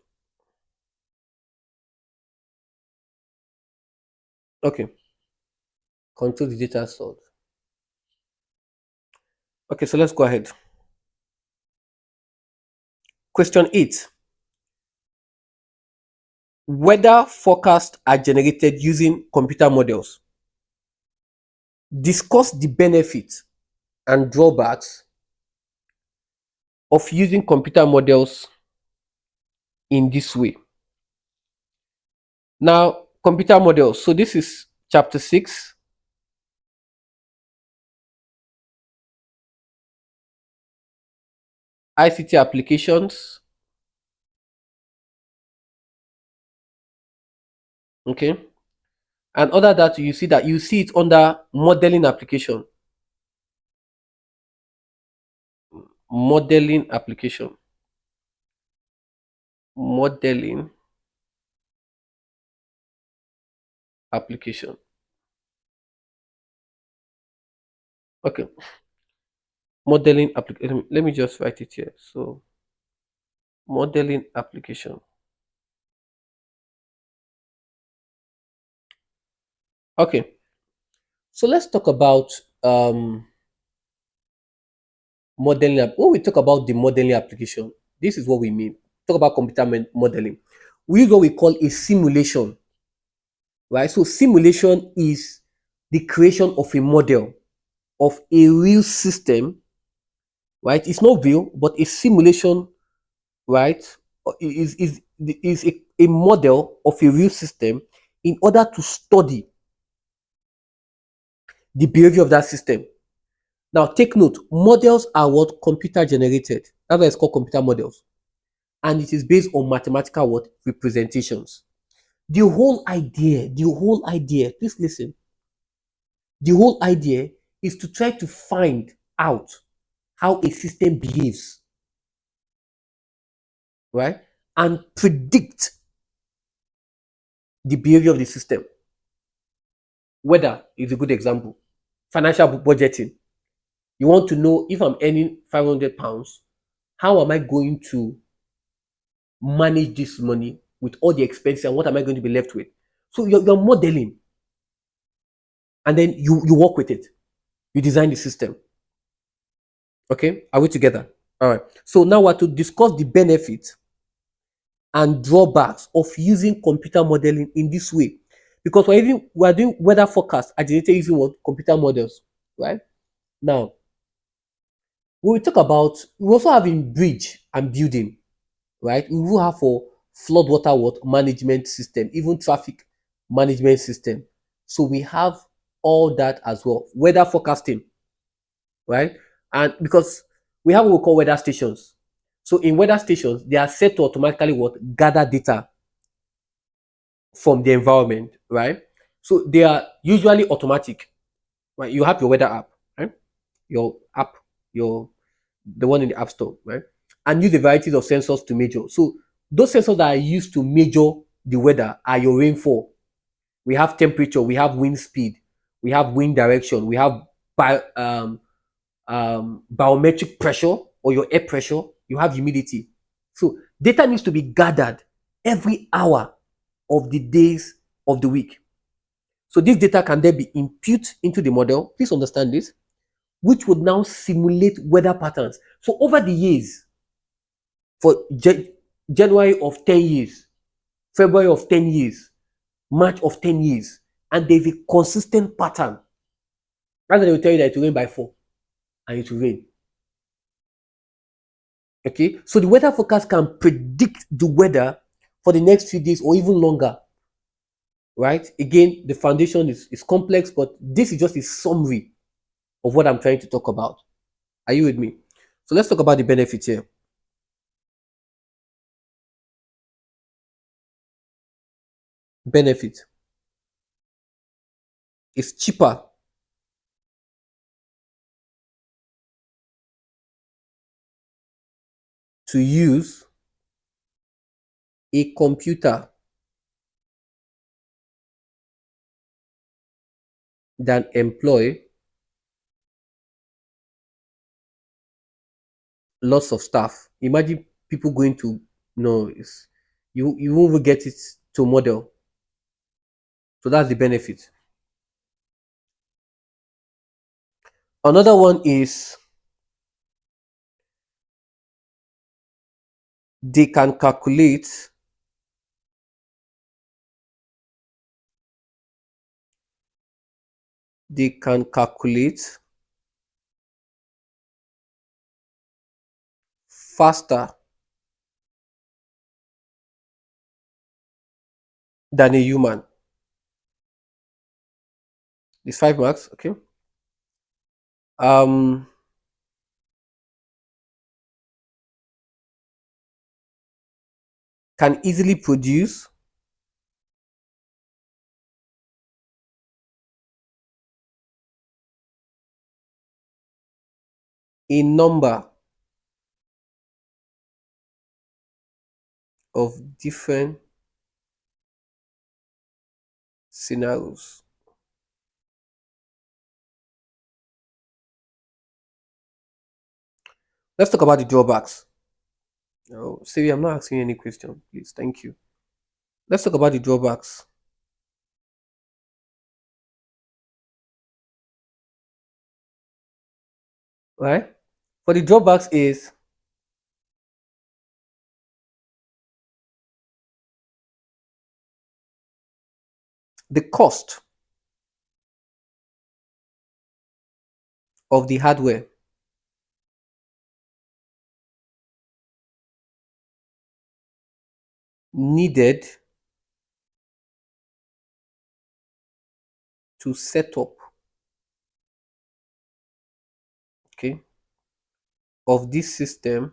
Speaker 1: Okay, control the data stored. Okay, so let's go ahead. Question 8. Weather forecasts are generated using computer models. Discuss the benefits and drawbacks of using computer models in this way. Now, computer models. So this is chapter 6. ICT applications. Okay. And other that you see it under modeling application. Modeling application. Modeling application. Okay. Modeling application. Let me just write it here. So modeling application. Okay. So let's talk about modeling. When we talk about the modeling application, this is what we mean. Talk about computer modeling. We use what we call a simulation, right? So simulation is the creation of a model of a real system, right? It's not real, but a simulation, right? Is a model of a real system in order to study the behavior of that system. Now, take note, models are what computer generated. That's why it's called computer models. And it is based on mathematical what representations. The whole idea, please listen. The whole idea is to try to find out how a system behaves, right? And predict the behavior of the system. Weather is a good example. Financial budgeting. You want to know if I'm earning £500, how am I going to manage this money with all the expenses and what am I going to be left with? So you're modeling and then you work with it. You design the system. Okay, are we together? All right. So now we're to discuss the benefits and drawbacks of using computer modeling in this way. Because we're doing weather forecast agitated using what computer models, right? Now, when we talk about we also have in bridge. and building, right? We will have for flood water what management system, even traffic management system. So we have all that as well. Weather forecasting, right? And because we have what we call weather stations. So in weather stations, they are set to automatically what gather data from the environment, right? So they are usually automatic, right? You have your weather app, right? Your app, your the one in the app store, right? And use a variety of sensors to measure. So those sensors that are used to measure the weather are your rainfall. We have temperature, we have wind speed, we have wind direction, we have bi- um, biometric pressure or your air pressure, you have humidity. So data needs to be gathered every hour of the days of the week. So this data can then be input into the model. Please understand this, which would now simulate weather patterns. So over the years, for January of 10 years, February of 10 years, March of 10 years, and there's a consistent pattern. Rather than will tell you that it will rain by 4 and it will rain. Okay, so the weather forecast can predict the weather for the next few days or even longer, right? Again, the foundation is complex, but this is just a summary of what I'm trying to talk about. Are you with me? So let's talk about the benefits here. Benefit is cheaper to use a computer than employ lots of staff. Imagine people going to no, it's, you won't even get it to model. So that's the benefit. Another one is they can calculate they can calculate faster than a human. It's 5 marks, okay. Um, can easily produce a number of different scenarios. Let's talk about the drawbacks. Oh, Siri, I'm not asking you any question, please. Thank you. Let's talk about the drawbacks. Right? For the drawbacks is the cost of the hardware needed to set up, okay, of this system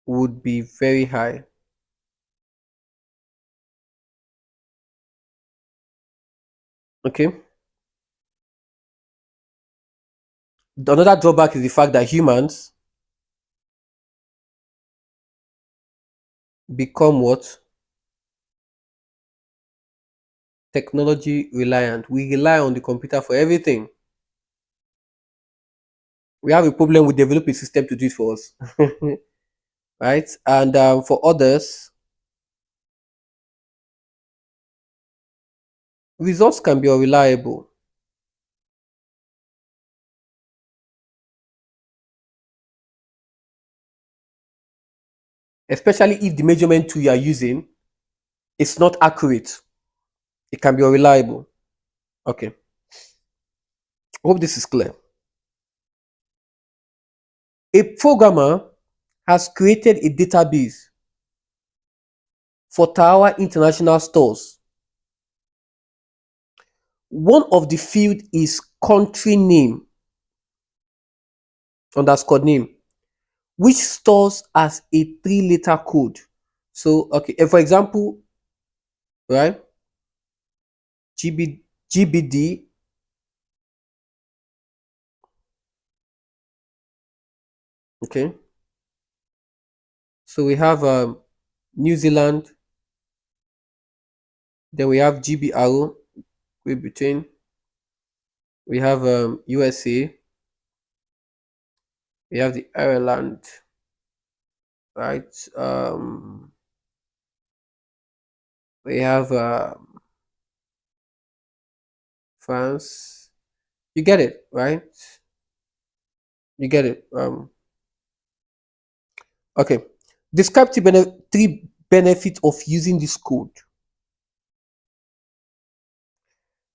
Speaker 1: would be very high. Okay. Another drawback is the fact that humans become what? Technology reliant. We rely on the computer for everything. We have a problem with developing a system to do it for us. Right? And for others, results can be unreliable, especially if the measurement tool you are using is not accurate. It can be unreliable. Okay. I hope this is clear. A programmer has created a database for Tawa International Stores. One of the field is country name underscore name, which stores as a three-letter code. So, okay, for example, right, GBD, okay. So we have New Zealand, then we have GBRO, Great Britain, we have USA, we have the Ireland, right? We have France. You get it, right? You get it. Okay. Describe three benefits of using this code.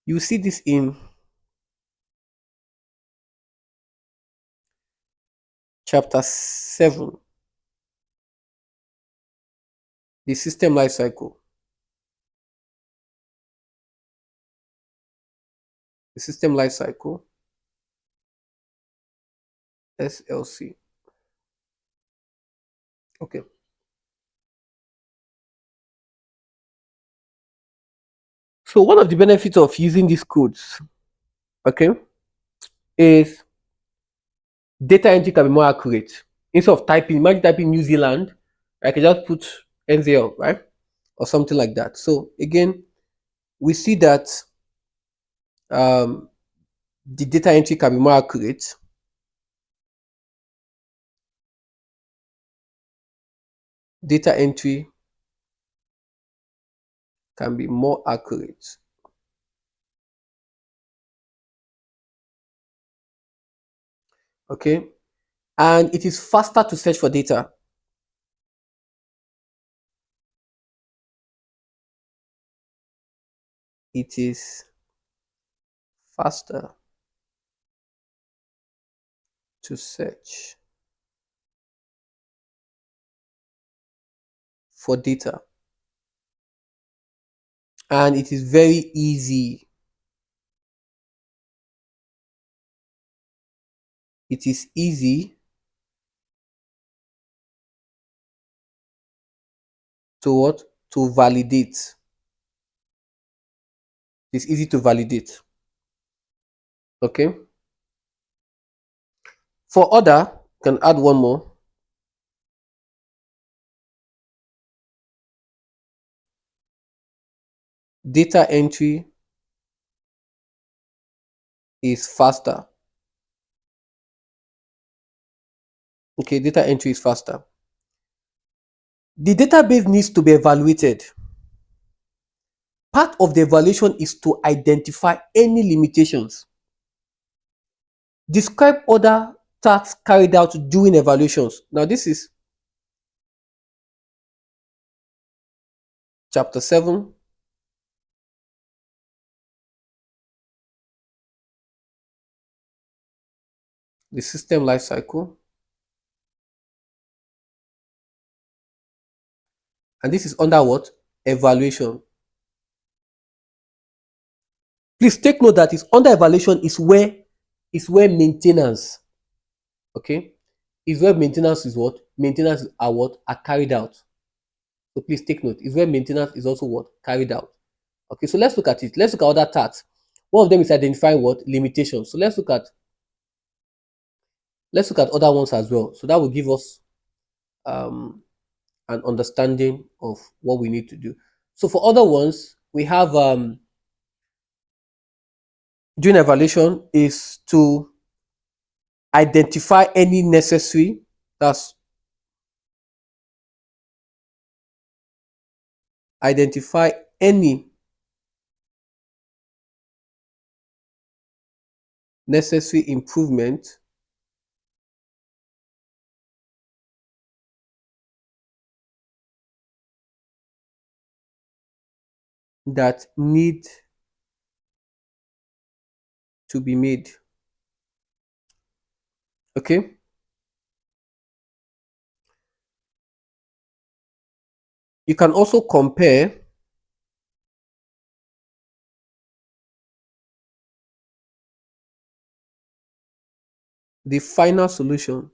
Speaker 1: You see this in chapter 7, the system life cycle. The system life cycle, SLC. Okay. So one of the benefits of using these codes, okay, is data entry can be more accurate. Instead of typing, imagine typing New Zealand, I can just put NZL, right? Or something like that. So again, we see that um, the data entry can be more accurate. Data entry can be more accurate. Okay. And it is faster to search for data. It is faster to search for data. And it is very easy. It is easy to what? To validate. It's easy to validate. Okay. For other, can add one more. Data entry is faster. Okay, data entry is faster. The database needs to be evaluated. Part of the evaluation is to identify any limitations. Describe other tasks carried out during evaluations. Now, this is chapter 7, the system life cycle. And this is under what? Evaluation. Please take note that is under evaluation is where maintenance, okay, is where maintenance is what? Maintenance are what? Are carried out. So please take note, is where maintenance is also what? Carried out. Okay, so let's look at it. Let's look at other tasks. One of them is identifying what? Limitations. So let's look at other ones as well. So that will give us um, an understanding of what we need to do. So for other ones, we have doing evaluation is to identify any necessary, that's identify any necessary improvement that need to be made. Okay. You can also compare the final solution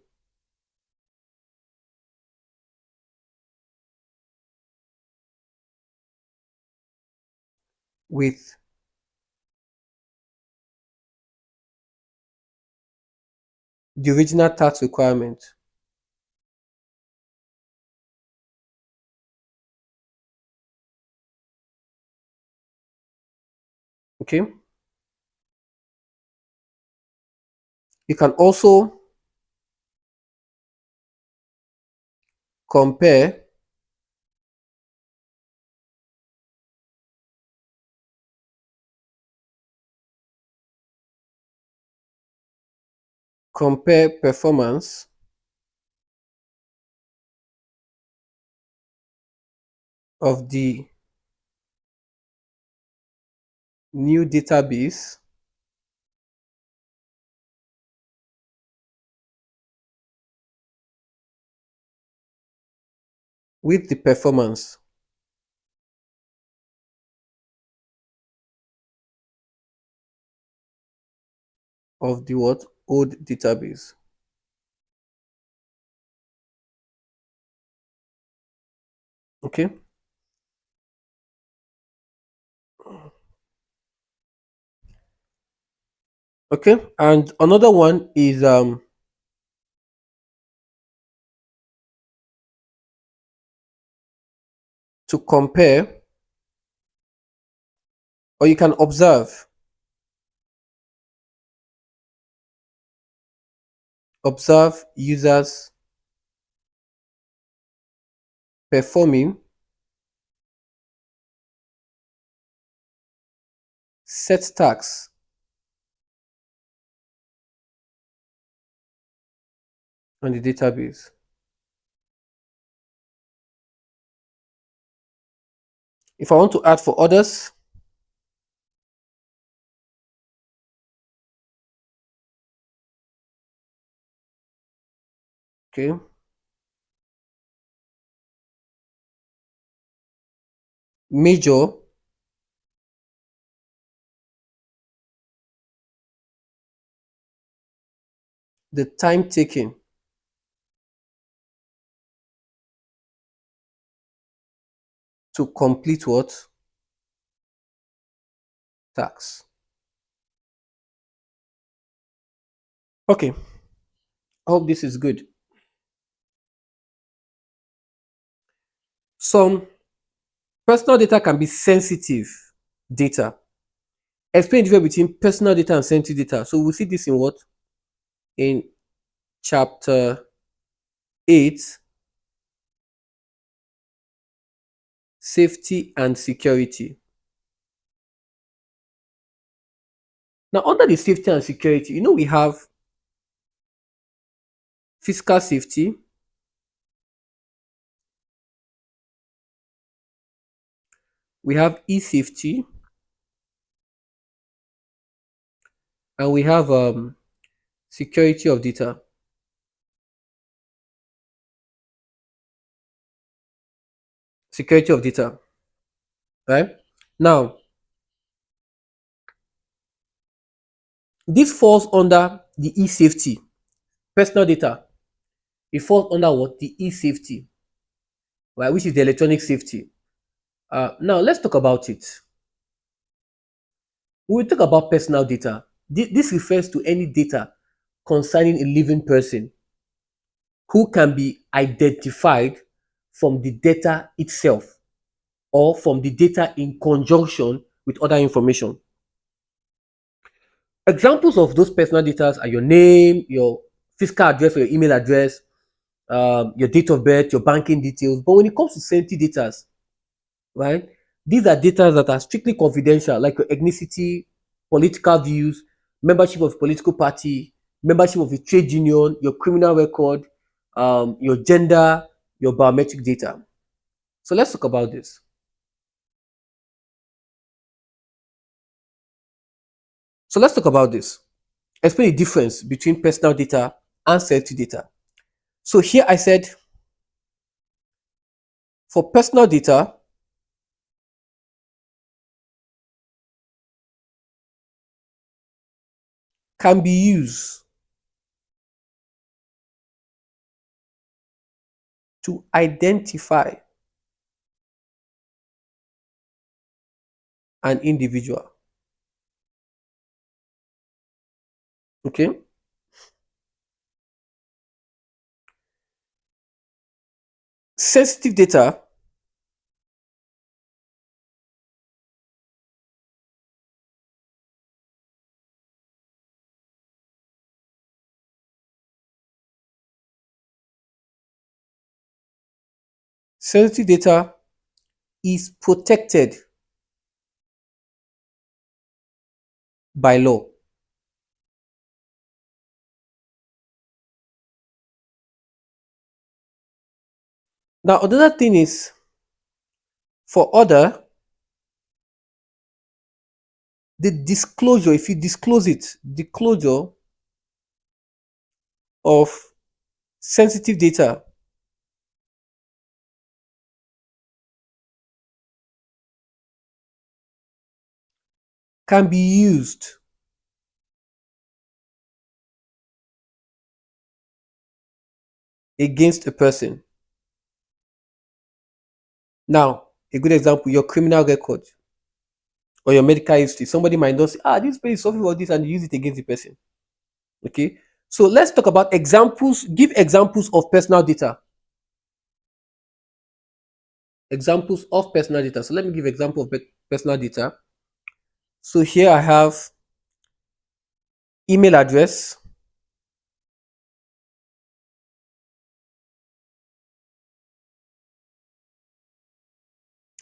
Speaker 1: with the original tax requirement. Okay. You can also compare performance of the new database with the performance of the what old database. Okay. Okay. And another one is to compare, or you can observe users performing set tasks on the database. If I want to add for others, okay, measure the time taken to complete what tasks. Okay, I hope this is good. Some personal data can be sensitive data. Explain the difference between personal data and sensitive data. So we'll see this in what? In chapter 8, safety and security. Now, under the safety and security, we have physical safety, we have e-safety, and we have security of data. Security of data, right? Now, this falls under the e-safety. Personal data, it falls under what? The e-safety, right? Which is the electronic safety. Now, let's talk about it. When we talk about personal data, this refers to any data concerning a living person who can be identified from the data itself or from the data in conjunction with other information. Examples of those personal data are your name, your physical address or your email address, your date of birth, your banking details. But when it comes to sensitive data, right, these are data that are strictly confidential, like your ethnicity, political views, membership of a political party, membership of a trade union, your criminal record, your gender, your biometric data. So let's talk about this. So let's talk about this. Explain the difference between personal data and sensitive data. So here I said for personal data, can be used to identify an individual. Okay. Sensitive data sensitive data is protected by law. Now another thing is for other, the disclosure, if you disclose it, disclosure of sensitive data can be used against a person. Now, a good example, your criminal record or your medical history. Somebody might not say, this person is suffering for this, and you use it against the person. Okay. So let's talk about examples. Give examples of personal data. Examples of personal data. So let me give example of personal data. So here I have email address,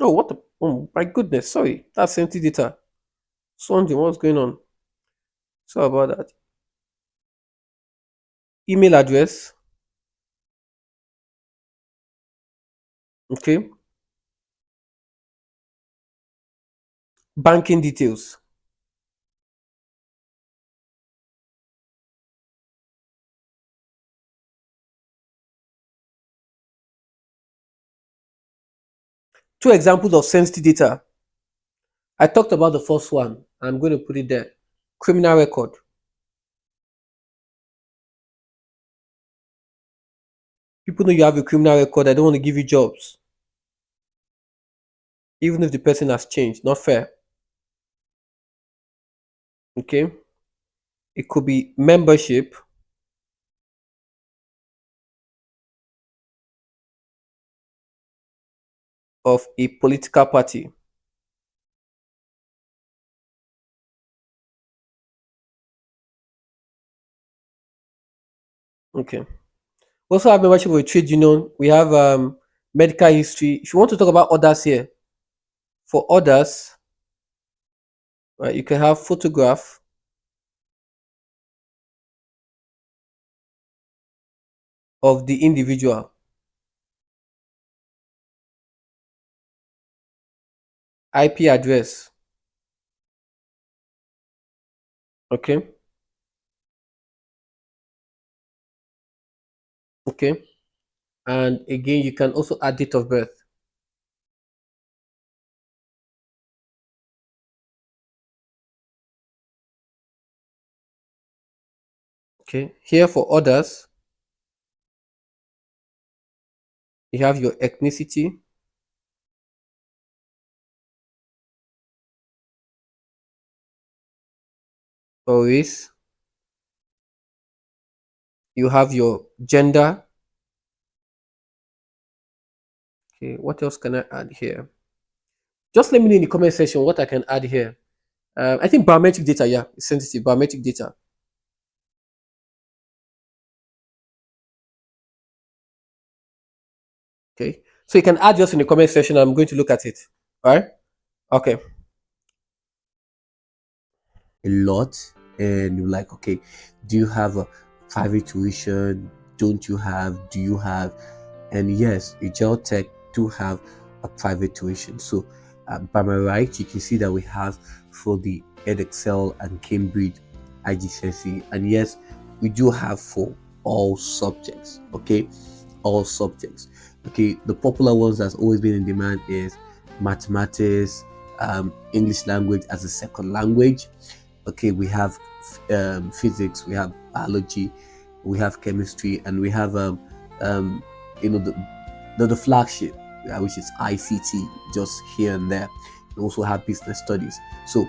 Speaker 1: oh what the, oh my goodness, sorry, that's sensitive data. Something, what's going on? Sorry about that. Email address. Okay. Banking details. Two examples of sensitive data. I talked about the first one. I'm going to put it there. Criminal record. People know you have a criminal record. I don't want to give you jobs, even if the person has changed. Not fair. Okay. It could be membership of a political party. Okay. We also have membership of a trade union. We have medical history. If you want to talk about others here, for others, right, you can have photograph of the individual, IP address. Okay. Okay. And again, you can also add date of birth. Okay. Here for others, you have your ethnicity, or race. You have your gender. Okay. What else can I add here? Just let me know in the comment section what I can add here. I think biometric data, yeah, it's sensitive. Biometric data. Okay. So you can add just in the comment section. I'm going to look at it. All right. Okay. A lot, and you're like, okay, do you have a private tuition? Don't you have? Do you have? And yes, Ajiro Tech do have a private tuition. So by my right, you can see that we have for the EdExcel and Cambridge IGCSE, and yes, we do have for all subjects. Okay, all subjects. Okay, the popular ones that's always been in demand is mathematics, English language as a second language. Okay, we have physics, we have biology, we have chemistry, and we have um, you know the flagship, which is ICT, just here and there. We also have business studies. So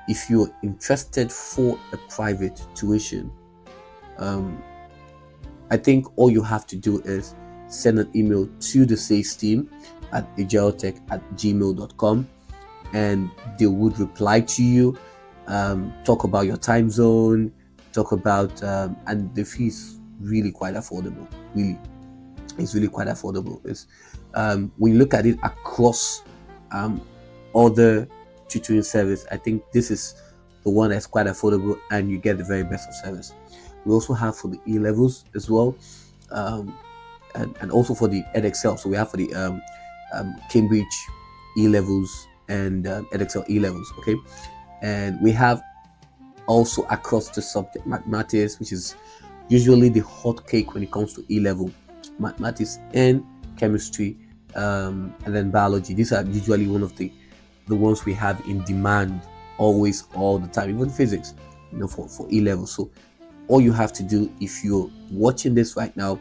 Speaker 1: if you're interested for a private tuition, um, I think all you have to do is send an email to the sales team at ajirotech@gmail.com, and they would reply to you, talk about your time zone, talk about, and the fee is really quite affordable. Really, it's really quite affordable. It's when you look at it across um, other tutoring service, I think this is the one that's quite affordable, and you get the very best of service. We also have for the E levels as well, um, and also for the edXL. So we have for the Cambridge E levels and edXL E levels. Okay, and we have also across the subject mathematics, which is usually the hot cake when it comes to E level, mathematics and chemistry, and then biology. These are usually one of the ones we have in demand always, all the time. Even physics, for E level. So all you have to do, if you're watching this right now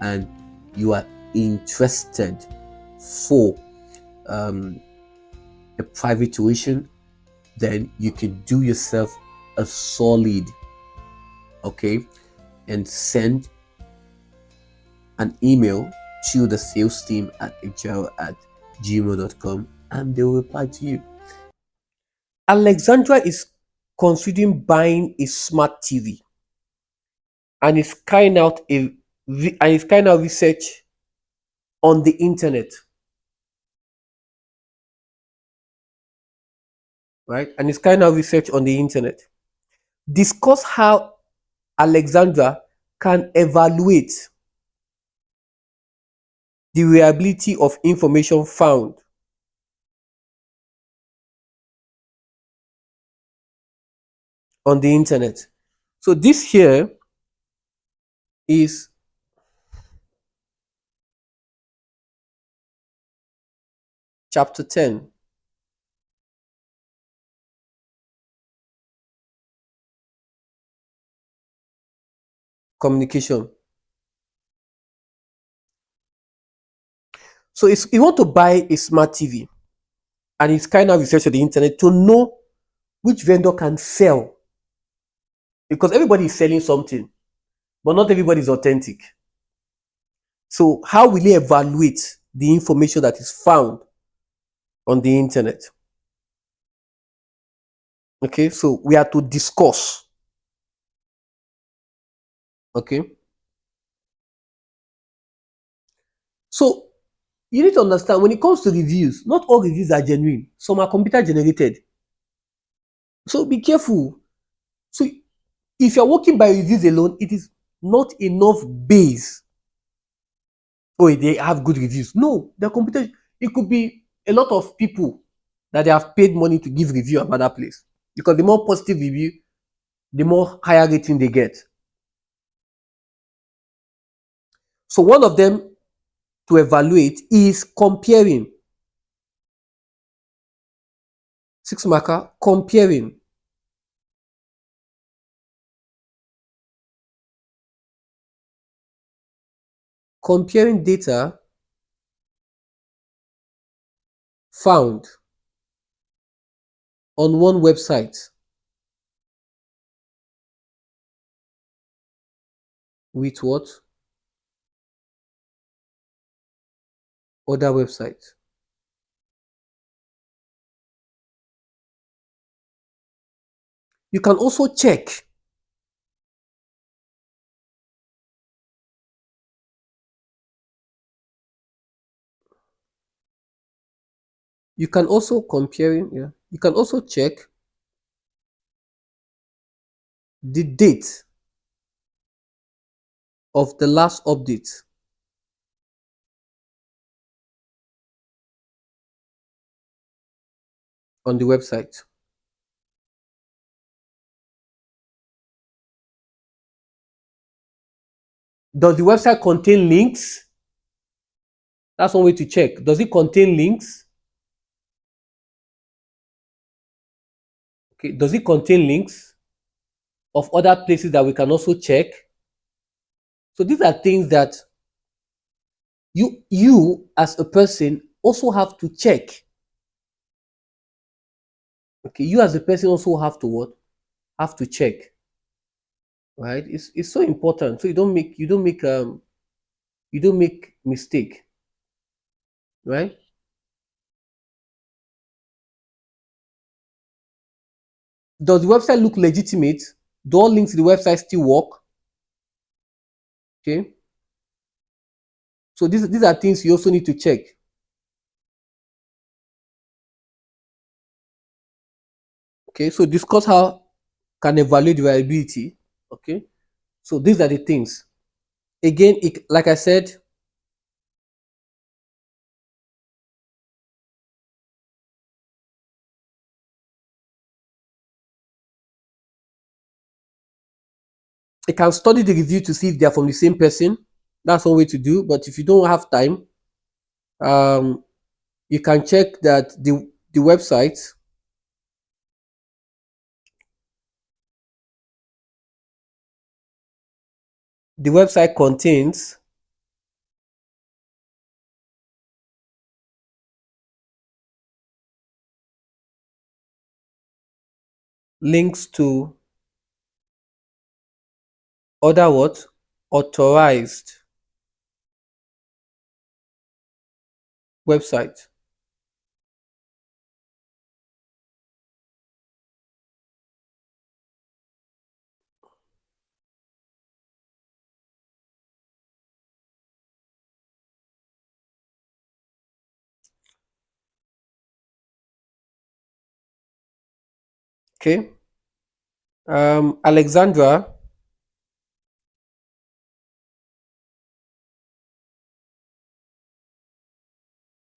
Speaker 1: and you are interested for a private tuition, then you can do yourself a solid, okay, and send an email to the sales team at agile@gmail.com, and they will reply to you. Alexandra is considering buying a smart TV and is carrying out research on the internet, right? And is carrying out research on the internet. Discuss how Alexandra can evaluate the reliability of information found on the internet. So this here is chapter 10, communication. So if you want to buy a smart TV and it's kind of research on the internet to know which vendor can sell, because everybody is selling something, but not everybody is authentic. So how will you evaluate the information that is found on the internet? Okay, so we are to discuss. Okay, so you need to understand when it comes to reviews, not all reviews are genuine. Some are computer generated. So be careful. So if you're working by reviews alone, it is not enough base. Oh, they have good reviews. No, the computer, it could be a lot of people that they have paid money to give review about that place. Because the more positive review, the more higher rating they get. So one of them to evaluate is comparing. Six marker, comparing. Comparing data found on one website with what? Other websites. You can also check. You can also comparing, yeah. You can also check the date of the last update on the website. Does the website contain links? That's one way to check. Does it contain links? Okay. Does it contain links of other places that we can also check? So these are things that you as a person also have to check. Okay, you as a person also have to what? Have to check. Right? It's so important. So you don't make mistake. Right? Does the website look legitimate? Do all links to the website still work? Okay. So these are things you also need to check. Okay. So discuss how can evaluate the reliability. Okay. So these are the things. Again, like I said, it can study the review to see if they are from the same person. That's one way to do. But if you don't have time, um, you can check that the website contains links to other what authorized website. Okay. Alexandra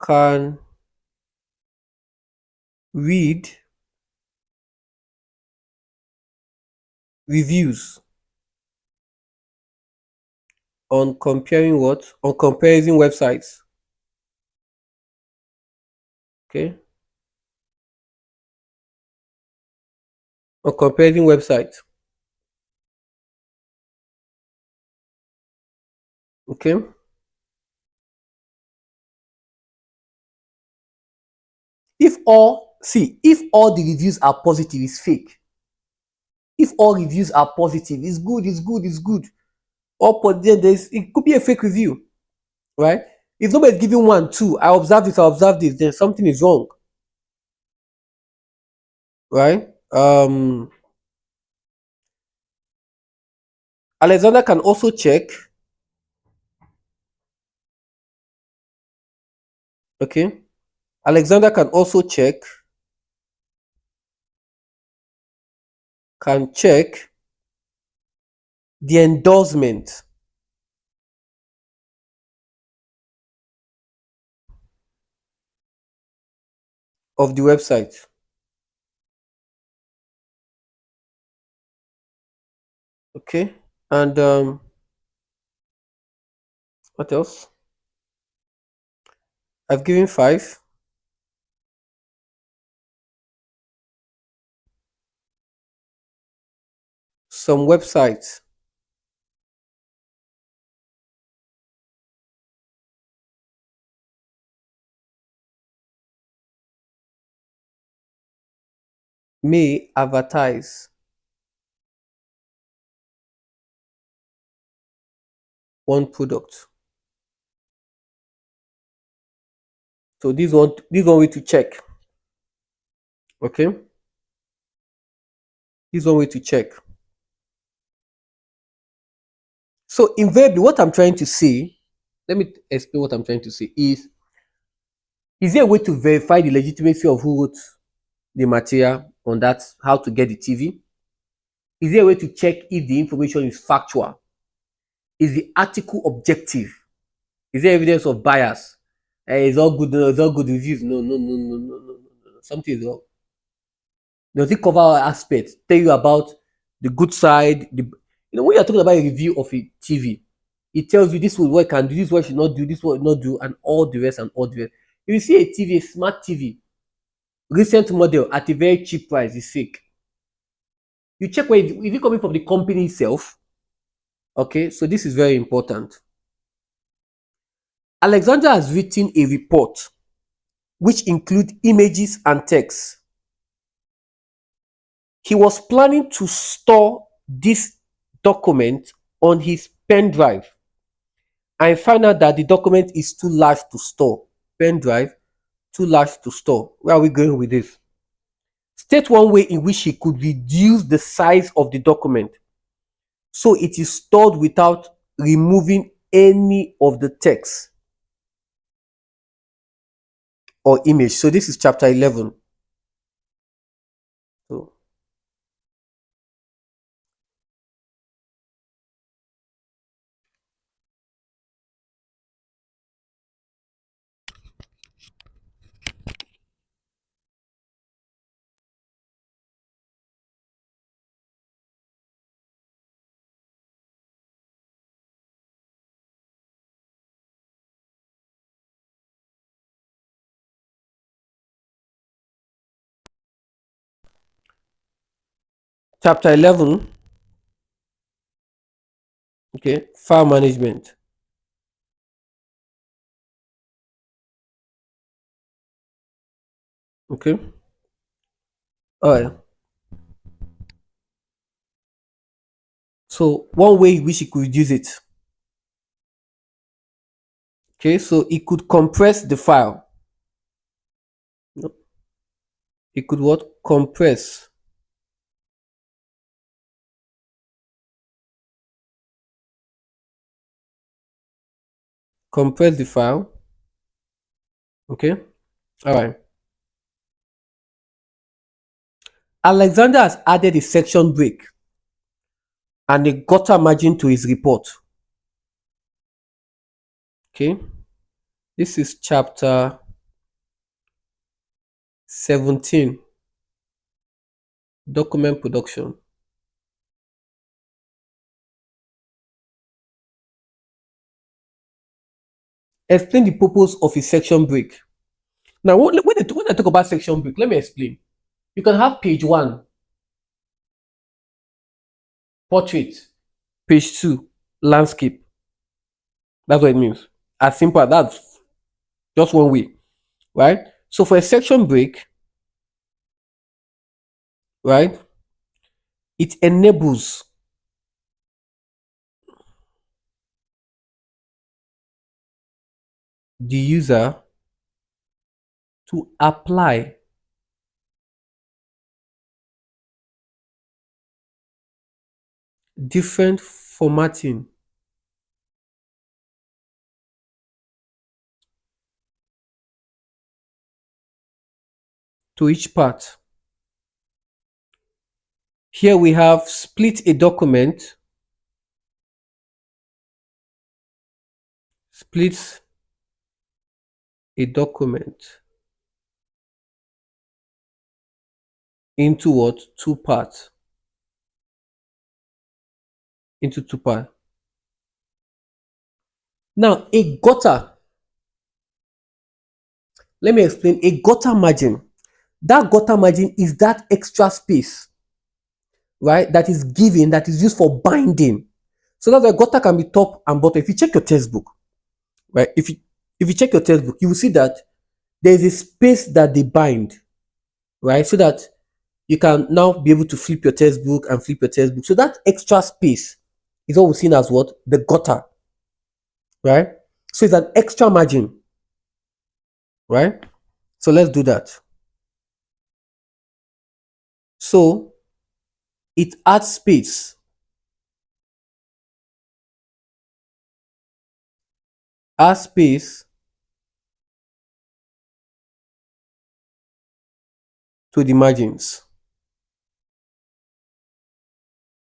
Speaker 1: can read reviews on comparing what? On comparison websites. Okay. On comparing websites. Okay. If all the reviews are positive, it's fake. If all reviews are positive, it's good, it's good, it's good. Then it could be a fake review, right? If nobody's giving 1, 2, I observed this, then something is wrong, right? Alexander can also check. Okay. Alexander can also check the endorsement of the website. Okay. And what else? I've given 5. Some websites may advertise one product. So this one way to check. Okay. This one way to check. So invariably, what I'm trying to say, let me explain what I'm trying to say is there a way to verify the legitimacy of who wrote the material on that, how to get the TV? Is there a way to check if the information is factual? Is the article objective? Is there evidence of bias? It's all good, no, it's all good reviews. No, no, no, no, no, no, no, no. Something is wrong. Does it cover all aspects? Tell you about the good side, when you're talking about a review of a TV, It tells you this is what you can do, this is what you should not do, this is what you not do, and all the rest and all the rest. If you see a TV, a smart TV, recent model at a very cheap price, is fake. You check where is it coming from, the company itself. Okay, so this is very important. Alexander has written a report which include images and text. He was planning to store this document on his pen drive and found out that the document is too large to store. Pen drive, too large to store. Where are we going with this? State one way in which he could reduce the size of the document so it is stored without removing any of the text or image. So this is chapter 11. So chapter 11, okay, file management. Okay, all right. So one way in which you could reduce it. Okay, so it could compress the file. No, it could what? Compress the file. Okay, all right. Alexander has added a section break and a gutter margin to his report. Okay, this is chapter 17, document production. Explain the purpose of a section break. Now, when I talk about section break, let me explain. You can have page 1, portrait, page 2, landscape. That's what it means. As simple as that's just one way, right? So for a section break, right, it enables the user to apply different formatting to each part. Here we have split a document, splits a document into what? Two parts. Into two parts. Now, a gutter, let me explain. A gutter margin, that gutter margin is that extra space, right, that is given, that is used for binding. So that the gutter can be top and bottom. If you check your textbook, right, if you check your textbook, you will see that there is a space that they bind, right, so that you can now be able to flip your textbook and flip your textbook. So that extra space is what we're seeing as what? The gutter, right? So it's an extra margin, right? So let's do that. So it adds space, adds space to the margins.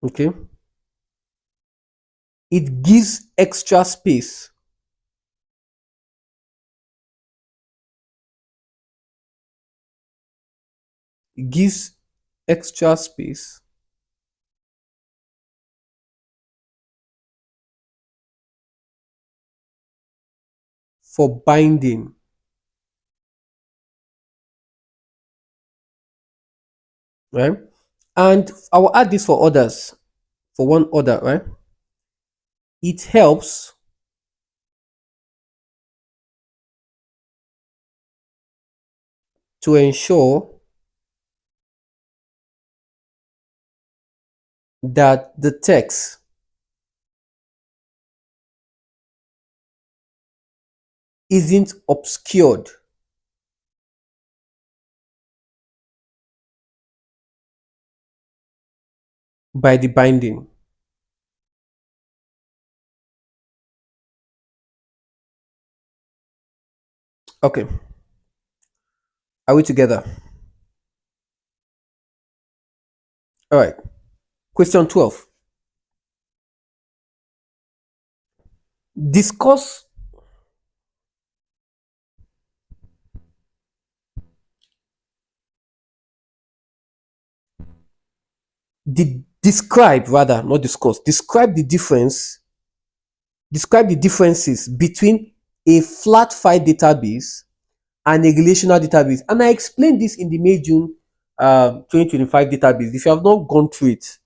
Speaker 1: Okay. It gives extra space. It gives extra space for binding, right? And I will add this for others, for one other, right? It helps to ensure that the text isn't obscured by the binding. Okay, are we together? All right. Question 12. Discuss describe, rather, not discuss. Describe the differences between a flat file database and a relational database. And I explained this in the May June 2025 database. If you have not gone through it,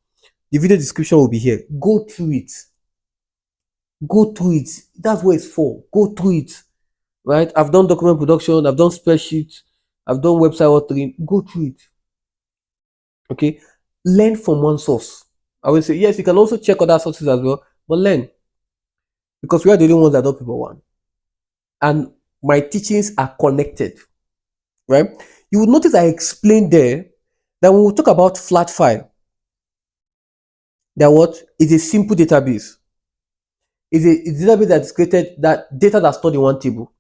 Speaker 1: the video description will be here. Go through it. Go through it. That's what it's for. Go through it. Right? I've done document production, I've done spreadsheets, I've done website authoring. Go through it. Okay. Learn from one source. I will say, yes, you can also check other sources as well, but learn, because we are the only ones that know people want. And my teachings are connected, right? You will notice I explained there that when we talk about flat file, that what is a simple database. It's a database that is created, that data that's stored in one table.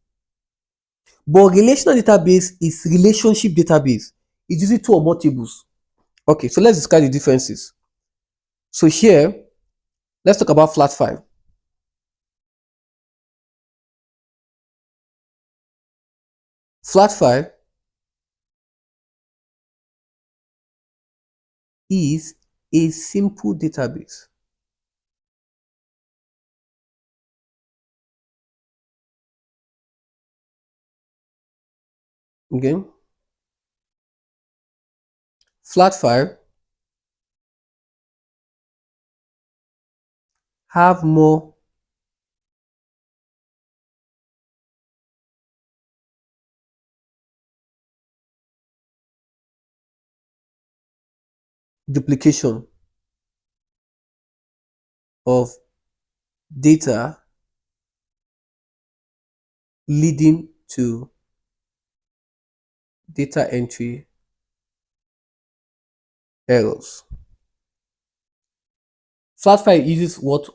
Speaker 1: But relational database is relationship database. It's usually two or more tables. Okay, so let's discuss the differences. So here, let's talk about flat file. Flat file is a simple database. Again, flat file have more duplication of data, leading to data entry errors. Flat file uses what?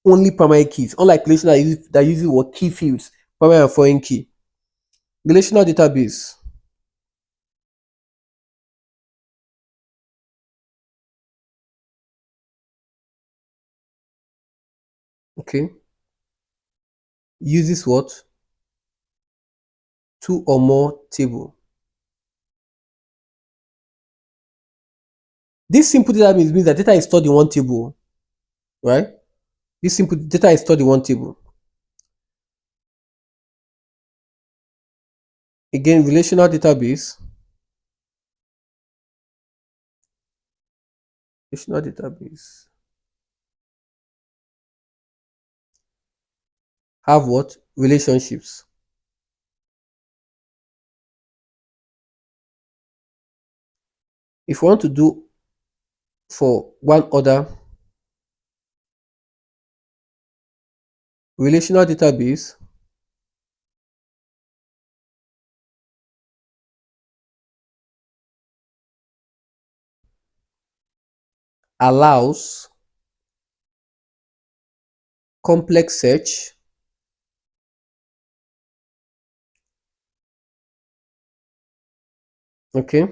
Speaker 1: Only primary keys, unlike relational that uses what? Key fields, primary and foreign key. Relational database okay uses what? Two or more table. This simple database means that data is stored in one table, right? This simple data is stored in one table. Again, relational database have what? Relationships. If you want to do for one other, relational database allows complex search, okay?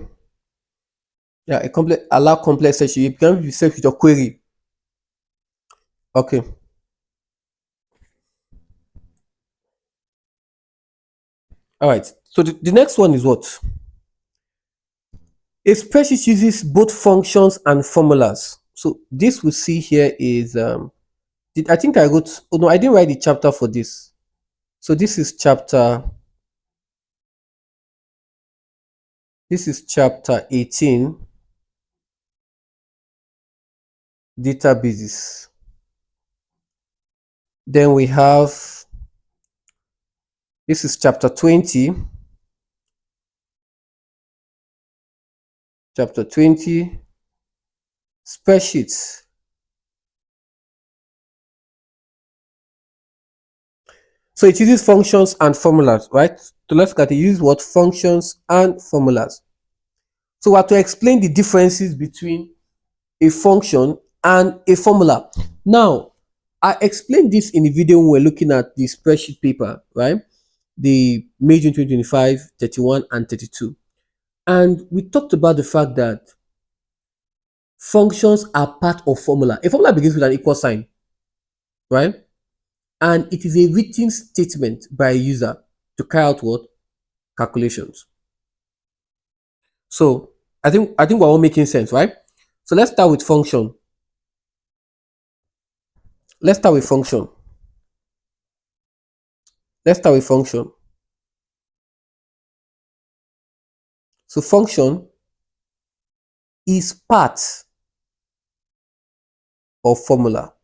Speaker 1: Yeah, allow complex search. You can be search with your query. Okay. All right. So the next one is what? A spreadsheet uses both functions and formulas. So this we see here is I think I wrote, oh no, I didn't write the chapter for this. So this is chapter 18, databases. Then we have, this is chapter 20, spreadsheets. So it uses functions and formulas, right? So let's look at it. It uses what? Functions and formulas. So we have to explain the differences between a function and a formula. Now, I explained this in the video when we're looking at the spreadsheet paper, right? The May June 2025, 31 and 32. And we talked about the fact that functions are part of formula. A formula begins with an equal sign, right? And it is a written statement by a user to carry out what? Calculations. So I think we're all making sense, right? So let's start with function. Let's start with function. Let's start with function. So function is part of formula.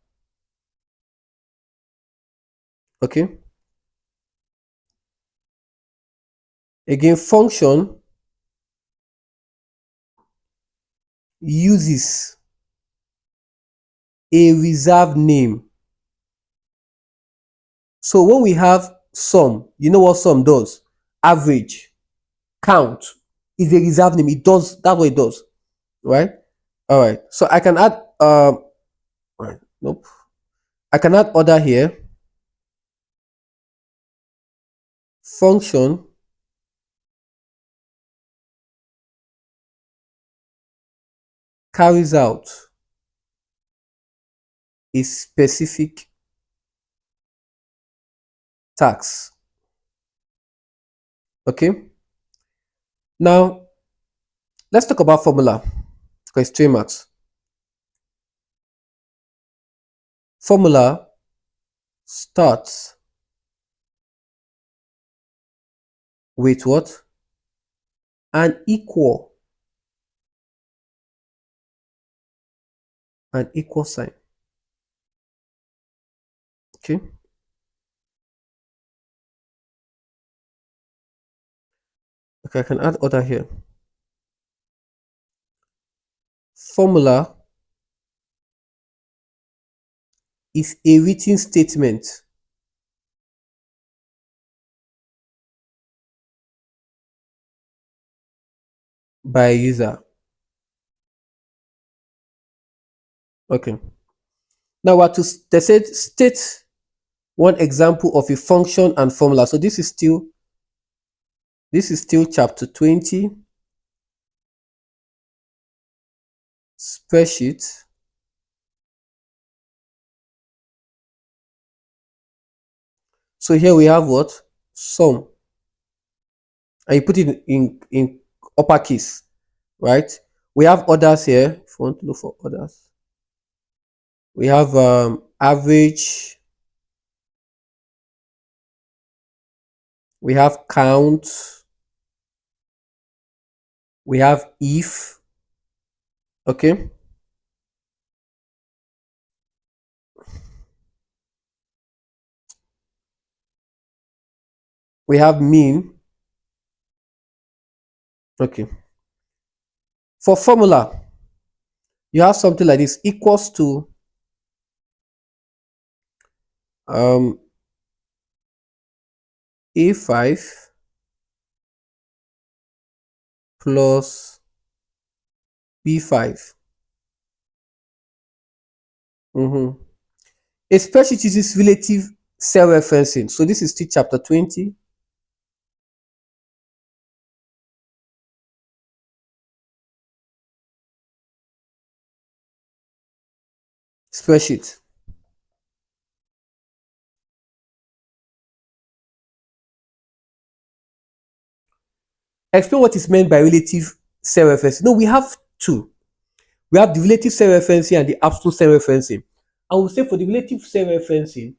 Speaker 1: Okay. Again, function uses a reserved name. So when we have sum, you know what sum does? Average, count is a reserved name. It does that's what it does, right? All right. So I can add right, nope. I can add order here. Function carries out a specific task. Okay. Now let's talk about formula because it's 3 marks. Formula starts with what? An equal. An equal sign. Okay. Okay, I can add order here. Formula is a written statement by a user. Okay. Now what to they said state one example of a function and formula. So this is still chapter 20, spreadsheet. So here we have what? Sum. And you put it in uppercase, right? We have others here. If you want to look for others, we have average, we have count, we have if. Okay. We have mean. Okay. For formula, you have something like this equals to um a5 plus b5. A spreadsheet uses relative cell referencing. So this is still chapter 20. Spreadsheet. Explain what is meant by relative cell referencing. No, we have two. We have the relative cell referencing and the absolute cell referencing. And we'll say for the relative cell referencing,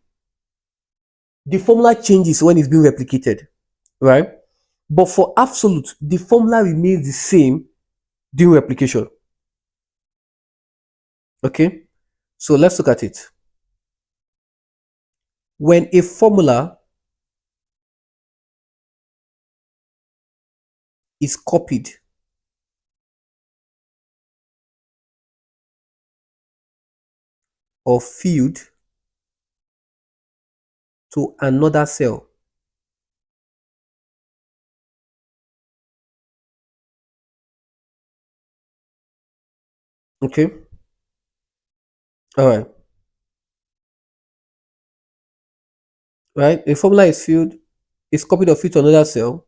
Speaker 1: the formula changes when it's being replicated, right? But for absolute, the formula remains the same during replication. Okay, so let's look at it. When a formula is copied or filled to another cell, okay, all right, right, a formula is filled, is copied or filled to another cell,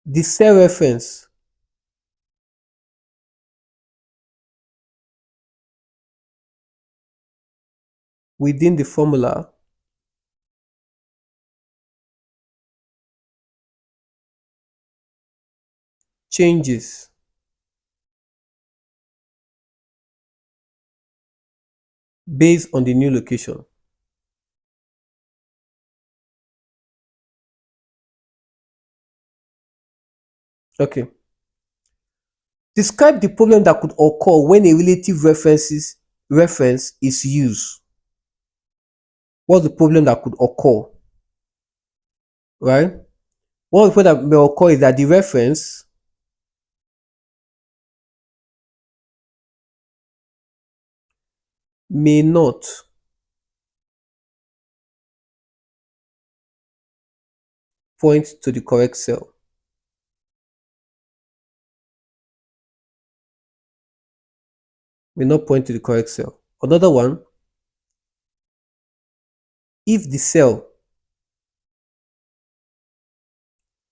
Speaker 1: the cell reference within the formula changes based on the new location. Okay. Describe the problem that could occur when a relative reference is used. What's the problem that could occur? Right? One problem that may occur is that the reference may not point to the correct cell. May not point to the correct cell. Another one, if the cell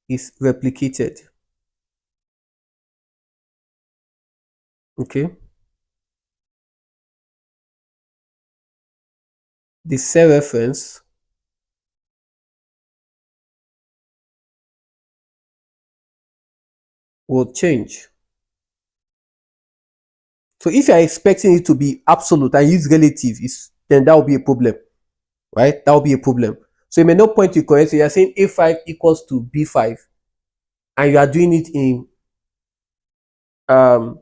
Speaker 1: is replicated, okay, the cell reference will change. So if you are expecting it to be absolute and use relative, then that will be a problem, right? That will be a problem. So you may not point to correct. So you are saying A5 equals to B5, and you are doing it in um,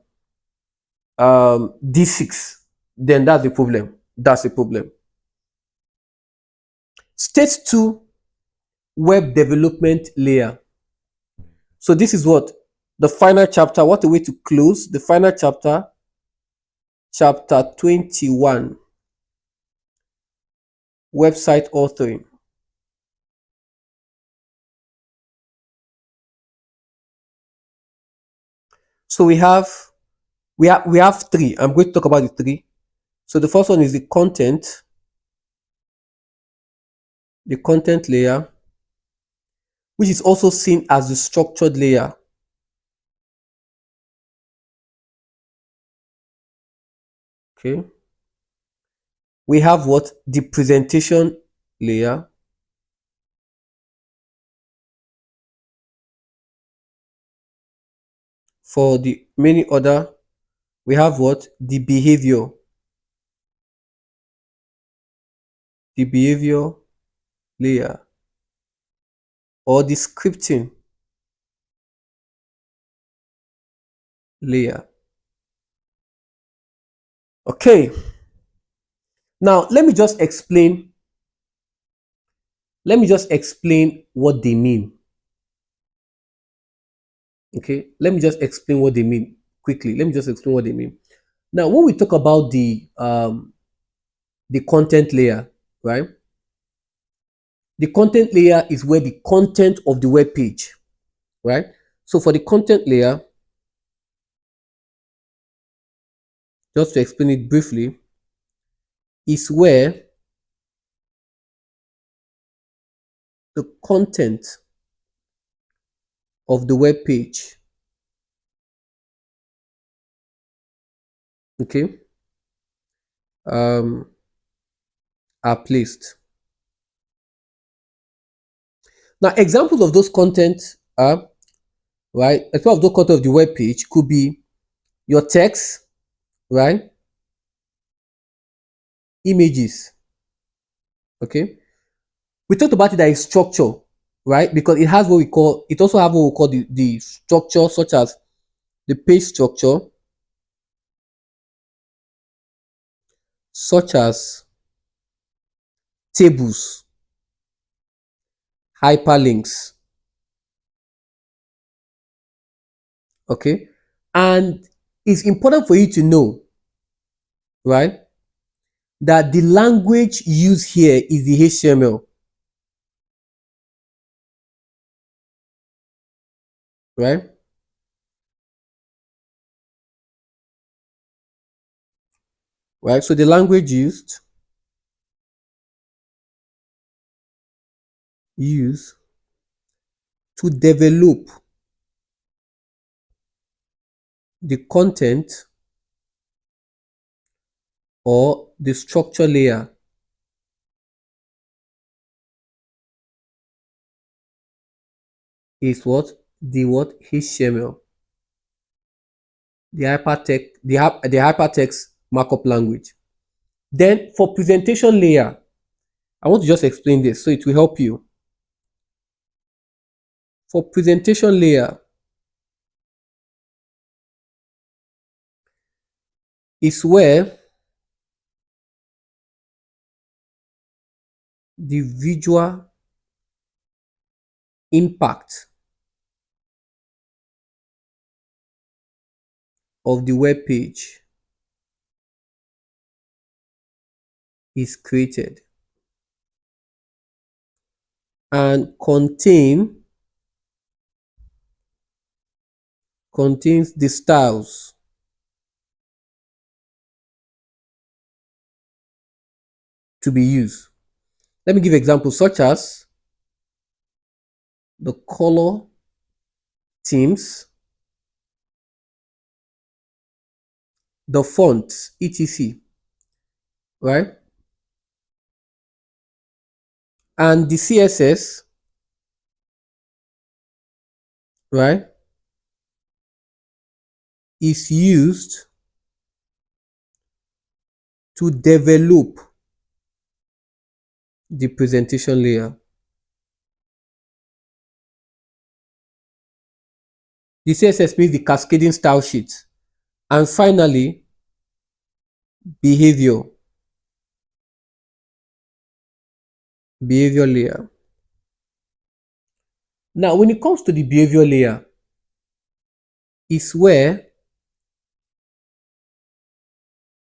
Speaker 1: D6, then that's a problem. That's a problem. Stage 2, web development layer. So this is what the final chapter, what a way to close the final chapter, chapter 21, website authoring. So we have three. I'm going to talk about the three. So the first one is the content layer, which is also seen as the structured layer. Okay. We have what? The presentation layer. For the many other, we have what? The behavior layer, or the scripting layer. Okay. Now let me just explain what they mean. Okay, let me just explain what they mean quickly. Let me just explain what they mean. Now, when we talk about the content layer, right? The content layer is where the content of the web page, right? So for the content layer, just to explain it briefly, is where the content of the web page, okay, um, are placed. Now, examples of those content are, right? Example of those content of the web page could be your text, right? Images, Okay. We talked about it that is structure, right? Because it has what we call, it also have what we call the structure, such as the page structure, such as tables, hyperlinks. Okay. And it's important for you to know, right, that the language used here is the HTML, right? Right. So the language used to develop the content or the structure layer is what? The what? HTML, the hypertext, the hypertext markup language. Then for presentation layer, I want to just explain this so it will help you. For presentation layer is where the visual impact of the web page is created and contains the styles to be used. Let me give examples such as the color themes, the fonts, etc. Right? And the CSS, right, is used to develop the presentation layer. The CSS means the cascading style sheet. And finally, behavior, behavior layer. Now, when it comes to the behavior layer, is where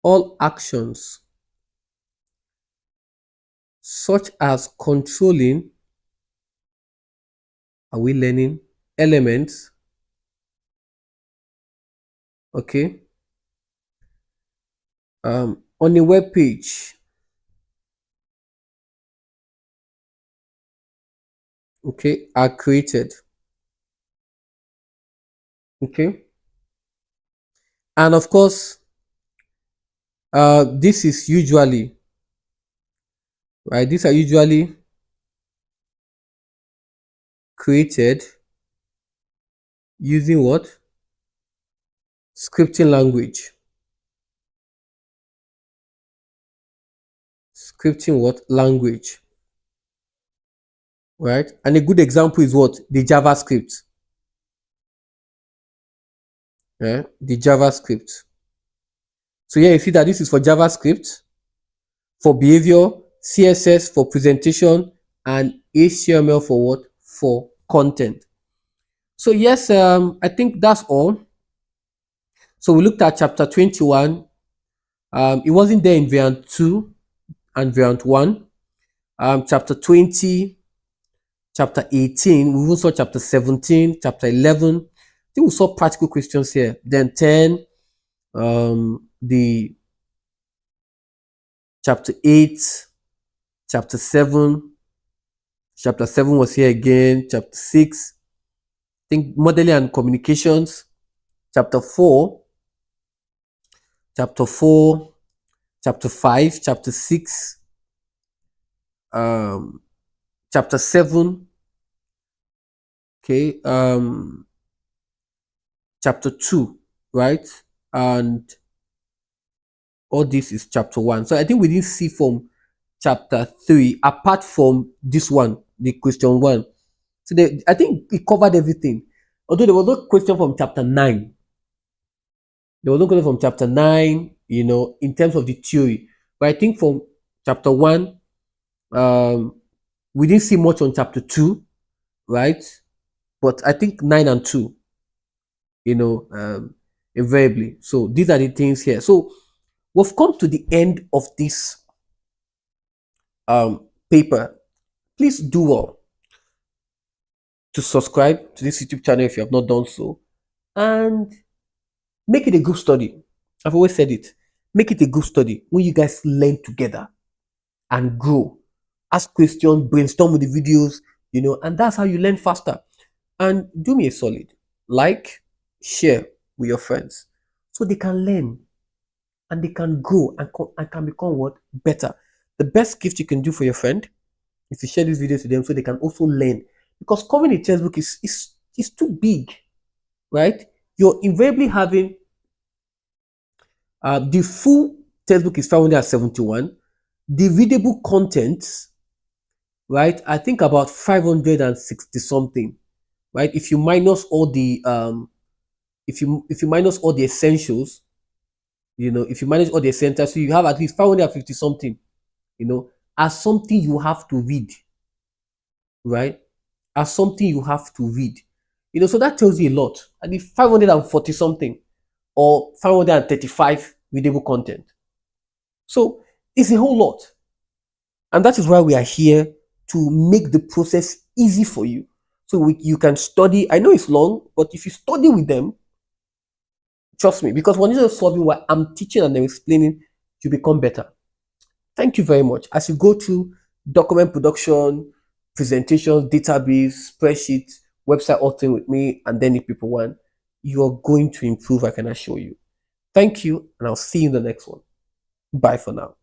Speaker 1: all actions such as controlling, are we learning, elements, okay, on a web page, okay, are created. Okay. And of course, this is usually, right, these are usually created using what? Scripting language. Scripting what? Language. Right? And a good example is what? The JavaScript. Yeah? The JavaScript. So here you see that this is for JavaScript, for behavior, CSS for presentation, and HTML for what? For content. So yes, I think that's all. So we looked at chapter 21. It wasn't there in variant 2 and variant 1. Chapter 20, chapter 18, we even saw chapter 17, chapter 11. I think we saw practical questions here. Then 10, the chapter 8, chapter 7. Chapter 7 was here again. Chapter 6, I think modeling and communications. Chapter 4, chapter 4, chapter 5, chapter 6, um, chapter 7, okay, chapter 2, right? And all this is chapter 1. So I think we didn't see from chapter 3, apart from this one, the question 1. So I think it covered everything. Although there was no question from chapter 9. There was no question from chapter 9, in terms of the theory. But I think from chapter 1, um, we didn't see much on chapter 2, right? But I think 9 and 2, you know, um, invariably. So these are the things here. So we've come to the end of this paper. Please do well to subscribe to this YouTube channel if you have not done so, and make it a group study. I've always said it. Make it a group study when you guys learn together and grow. Ask questions, brainstorm with the videos, and that's how you learn faster. And do me a solid. Like, share with your friends so they can learn and they can grow and can become what? Better. The best gift you can do for your friend is to share this video to them so they can also learn. Because covering a textbook is too big, right? You're invariably having the full textbook is 571. The readable content, right? I think about 560 something, right? If you minus all the if you minus all the essentials, if you manage all the essentials, so you have at least 550 something, as something you have to read, right? As something you have to read. So that tells you a lot. And the 540 something or 535 readable content. So it's a whole lot. And that is why we are here to make the process easy for you. So you can study. I know it's long, but if you study with them, trust me, because when you're solving what I'm teaching and I'm explaining, you become better. Thank you very much. As you go through document production, presentations, database, spreadsheet, website authoring with me, and then if people want, you are going to improve, I can assure you. Thank you, and I'll see you in the next one. Bye for now.